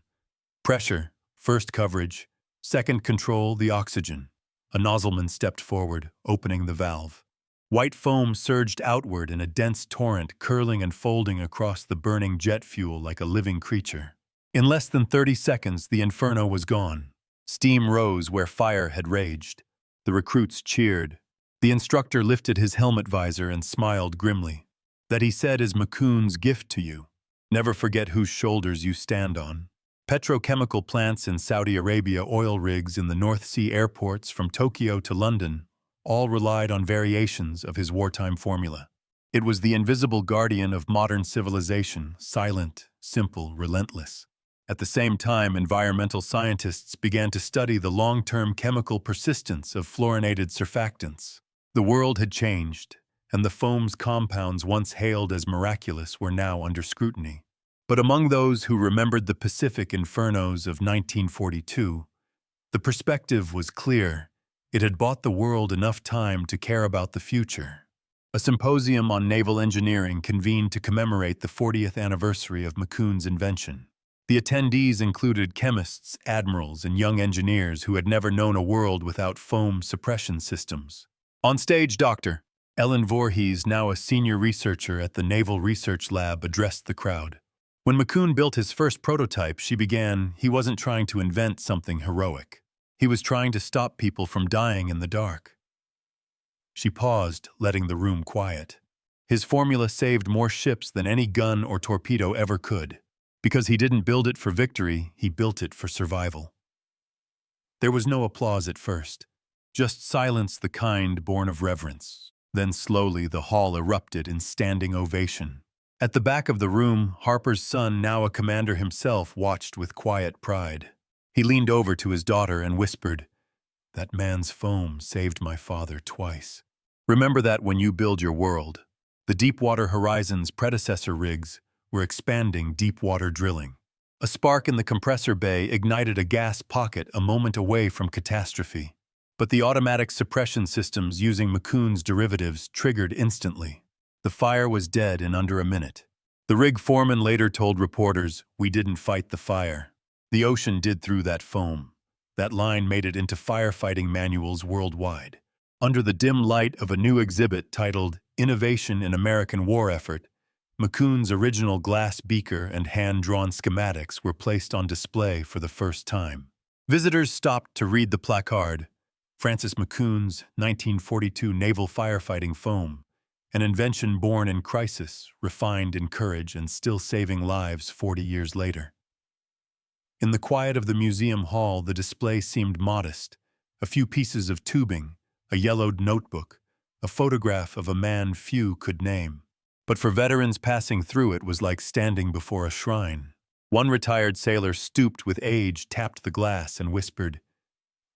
Pressure, first coverage, second control the oxygen." A nozzleman stepped forward, opening the valve. White foam surged outward in a dense torrent, curling and folding across the burning jet fuel like a living creature. In less than 30 seconds, the inferno was gone. Steam rose where fire had raged. The recruits cheered. The instructor lifted his helmet visor and smiled grimly. "That," he said, "is McCune's gift to you. Never forget whose shoulders you stand on." Petrochemical plants in Saudi Arabia, oil rigs in the North Sea, airports from Tokyo to London, all relied on variations of his wartime formula. It was the invisible guardian of modern civilization, silent, simple, relentless. At the same time, environmental scientists began to study the long-term chemical persistence of fluorinated surfactants. The world had changed, and the foam's compounds once hailed as miraculous were now under scrutiny. But among those who remembered the Pacific infernos of 1942, the perspective was clear. It had bought the world enough time to care about the future. A symposium on naval engineering convened to commemorate the 40th anniversary of McCune's invention. The attendees included chemists, admirals, and young engineers who had never known a world without foam suppression systems. On stage, Dr. Ellen Voorhees, now a senior researcher at the Naval Research Lab, addressed the crowd. When McCune built his first prototype, she began, he wasn't trying to invent something heroic. He was trying to stop people from dying in the dark. She paused, letting the room quiet. His formula saved more ships than any gun or torpedo ever could. Because he didn't build it for victory, he built it for survival. There was no applause at first, just silence, the kind born of reverence. Then slowly the hall erupted in standing ovation. At the back of the room, Harper's son, now a commander himself, watched with quiet pride. He leaned over to his daughter and whispered, "That man's foam saved my father twice." Remember that when you build your world. The Deepwater Horizon's predecessor rigs were expanding deep-water drilling. A spark in the compressor bay ignited a gas pocket a moment away from catastrophe. But the automatic suppression systems using McCune's derivatives triggered instantly. The fire was dead in under a minute. The rig foreman later told reporters, "We didn't fight the fire. The ocean did through that foam." That line made it into firefighting manuals worldwide. Under the dim light of a new exhibit titled Innovation in American War Effort, McCune's original glass beaker and hand-drawn schematics were placed on display for the first time. Visitors stopped to read the placard, Francis McCune's 1942 naval firefighting foam, an invention born in crisis, refined in courage, and still saving lives 40 years later. In the quiet of the museum hall, the display seemed modest. A few pieces of tubing, a yellowed notebook, a photograph of a man few could name. But for veterans passing through, it was like standing before a shrine. One retired sailor, stooped with age, tapped the glass and whispered,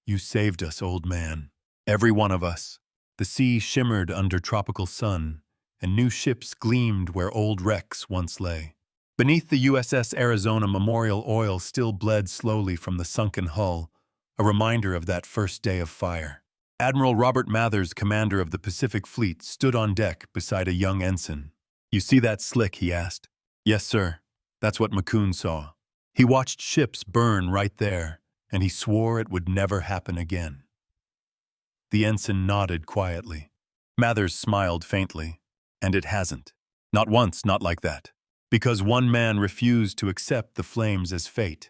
"You saved us, old man. Every one of us." The sea shimmered under tropical sun, and new ships gleamed where old wrecks once lay. Beneath the USS Arizona, Memorial oil still bled slowly from the sunken hull, a reminder of that first day of fire. Admiral Robert Mathers, commander of the Pacific Fleet, stood on deck beside a young ensign. "You see that slick?" he asked. "Yes, sir." That's what McCune saw. He watched ships burn right there, and he swore it would never happen again. The ensign nodded quietly. Mathers smiled faintly. "And it hasn't. Not once, not like that. Because one man refused to accept the flames as fate."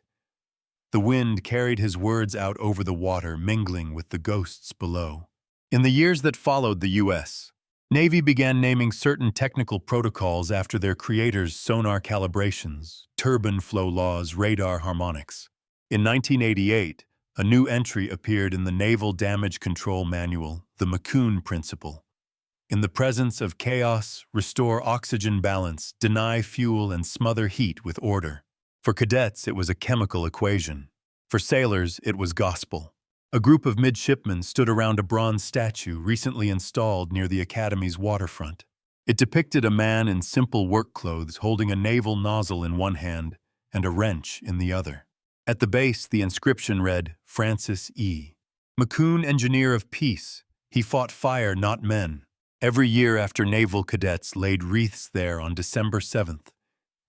The wind carried his words out over the water, mingling with the ghosts below. In the years that followed, the U.S. Navy began naming certain technical protocols after their creators' sonar calibrations, turbine flow laws, radar harmonics. In 1988, a new entry appeared in the Naval Damage Control Manual, the McCune Principle. In the presence of chaos, restore oxygen balance, deny fuel, and smother heat with order. For cadets, it was a chemical equation. For sailors, it was gospel. A group of midshipmen stood around a bronze statue recently installed near the Academy's waterfront. It depicted a man in simple work clothes holding a naval nozzle in one hand and a wrench in the other. At the base, the inscription read, "Francis E. McCune, engineer of peace. He fought fire, not men." Every year after naval cadets laid wreaths there on December 7th,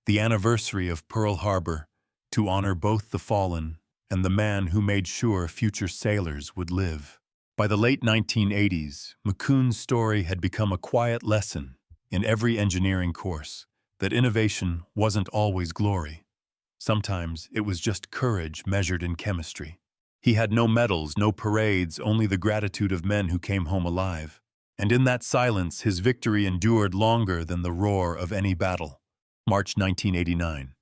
the anniversary of Pearl Harbor, to honor both the fallen and the man who made sure future sailors would live. By the late 1980s, McCune's story had become a quiet lesson in every engineering course that innovation wasn't always glory. Sometimes it was just courage measured in chemistry. He had no medals, no parades, only the gratitude of men who came home alive. And in that silence, his victory endured longer than the roar of any battle. March 1989.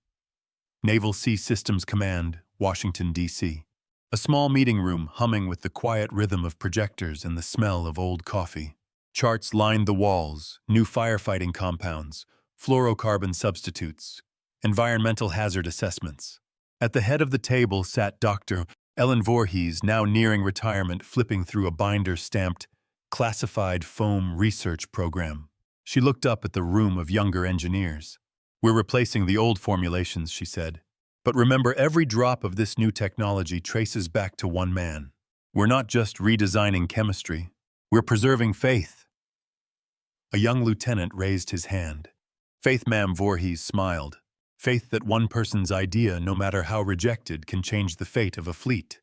Naval Sea Systems Command, Washington, D.C. A small meeting room humming with the quiet rhythm of projectors and the smell of old coffee. Charts lined the walls, new firefighting compounds, fluorocarbon substitutes, environmental hazard assessments. At the head of the table sat Dr. Ellen Voorhees, now nearing retirement, flipping through a binder stamped Classified Foam Research Program. She looked up at the room of younger engineers. "We're replacing the old formulations," she said. "But remember, every drop of this new technology traces back to one man. We're not just redesigning chemistry. We're preserving faith." A young lieutenant raised his hand. "Faith, ma'am," Voorhees smiled. "Faith that one person's idea, no matter how rejected, can change the fate of a fleet."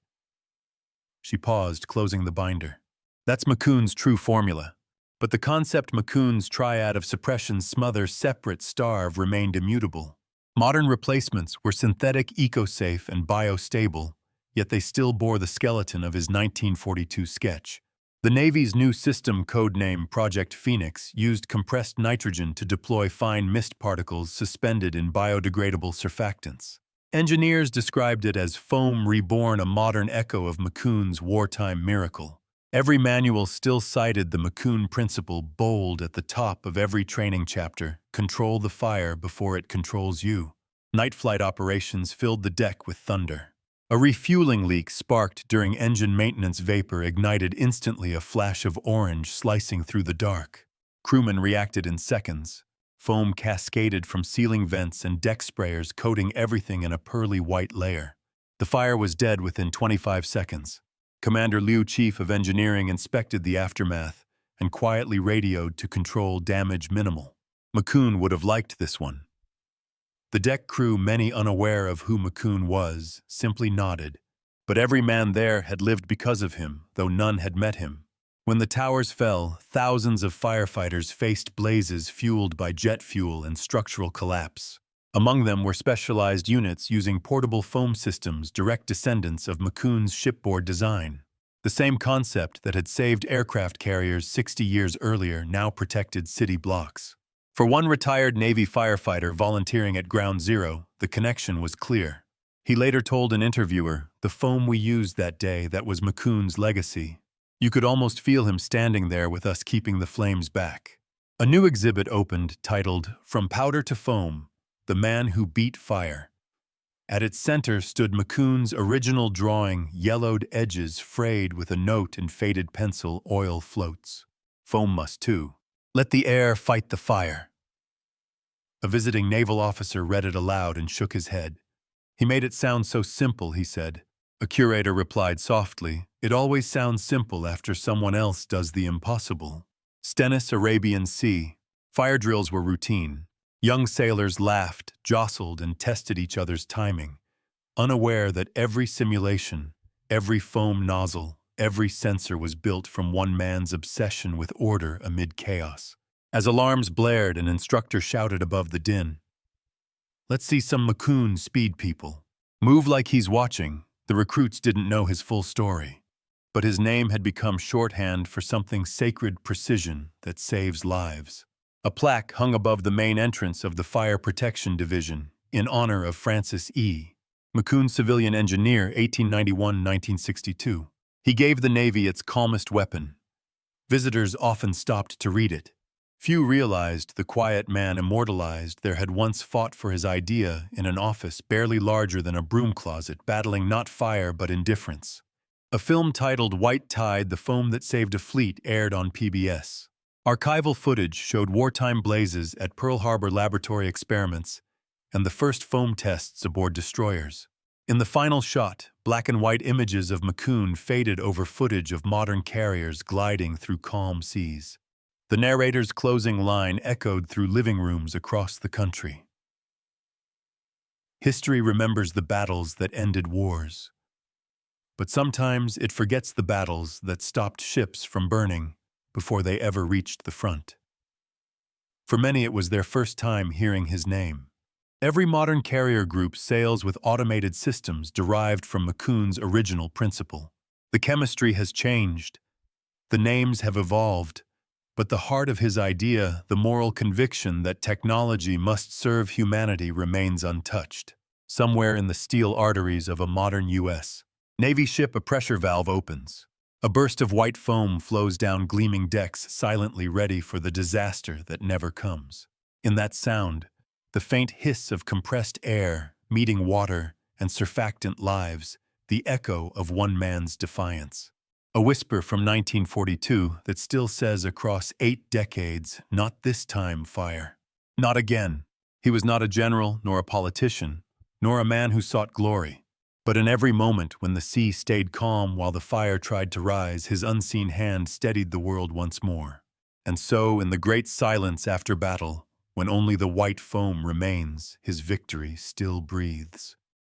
She paused, closing the binder. That's McCune's true formula. But the concept McCune's triad of suppression, smother, separate, starve remained immutable. Modern replacements were synthetic, eco-safe, and biostable, yet they still bore the skeleton of his 1942 sketch. The Navy's new system, codename Project Phoenix, used compressed nitrogen to deploy fine mist particles suspended in biodegradable surfactants. Engineers described it as foam reborn, a modern echo of McCune's wartime miracle. Every manual still cited the McCune principle, bold at the top of every training chapter: control the fire before it controls you. Night flight operations filled the deck with thunder. A refueling leak sparked during engine maintenance. Vapor ignited instantly, a flash of orange slicing through the dark. Crewmen reacted in seconds. Foam cascaded from ceiling vents and deck sprayers, coating everything in a pearly white layer. The fire was dead within 25 seconds. Commander Liu, chief of engineering, inspected the aftermath and quietly radioed to control damage minimal. McCune would have liked this one. The deck crew, many unaware of who McCune was, simply nodded. But every man there had lived because of him, though none had met him. When the towers fell, thousands of firefighters faced blazes fueled by jet fuel and structural collapse. Among them were specialized units using portable foam systems, direct descendants of McCune's shipboard design. The same concept that had saved aircraft carriers 60 years earlier now protected city blocks. For one retired Navy firefighter volunteering at Ground Zero, the connection was clear. He later told an interviewer, "The foam we used that day, that was McCune's legacy. You could almost feel him standing there with us, keeping the flames back." A new exhibit opened titled, "From Powder to Foam, The Man Who Beat Fire." At its center stood McCune's original drawing, yellowed edges frayed with a note in faded pencil, "Oil floats. Foam must too. Let the air fight the fire." A visiting naval officer read it aloud and shook his head. "He made it sound so simple," he said. A curator replied softly, "It always sounds simple after someone else does the impossible." Stennis, Arabian Sea. Fire drills were routine. Young sailors laughed, jostled, and tested each other's timing, unaware that every simulation, every foam nozzle, every sensor was built from one man's obsession with order amid chaos. As alarms blared, an instructor shouted above the din, "Let's see some McCune speed, people. Move like he's watching." The recruits didn't know his full story, but his name had become shorthand for something sacred: precision that saves lives. A plaque hung above the main entrance of the Fire Protection Division in honor of Francis McCune, civilian engineer, 1891–1962. He gave the Navy its calmest weapon. Visitors often stopped to read it. Few realized the quiet man immortalized there had once fought for his idea in an office barely larger than a broom closet, battling not fire but indifference. A film titled White Tide, The Foam That Saved a Fleet aired on PBS. Archival footage showed wartime blazes at Pearl Harbor laboratory experiments and the first foam tests aboard destroyers. In the final shot, black and white images of McCune faded over footage of modern carriers gliding through calm seas. The narrator's closing line echoed through living rooms across the country. History remembers the battles that ended wars, but sometimes it forgets the battles that stopped ships from burning before they ever reached the front. For many, it was their first time hearing his name. Every modern carrier group sails with automated systems derived from McCune's original principle. The chemistry has changed, the names have evolved, but the heart of his idea, the moral conviction that technology must serve humanity, remains untouched. Somewhere in the steel arteries of a modern U.S. Navy ship, a pressure valve opens. A burst of white foam flows down gleaming decks, silently ready for the disaster that never comes. In that sound, the faint hiss of compressed air meeting water and surfactant lives, the echo of one man's defiance. A whisper from 1942 that still says across 8 decades, "Not this time, fire. Not again." He was not a general, nor a politician, nor a man who sought glory. But in every moment when the sea stayed calm while the fire tried to rise, his unseen hand steadied the world once more. And so, in the great silence after battle, when only the white foam remains, his victory still breathes.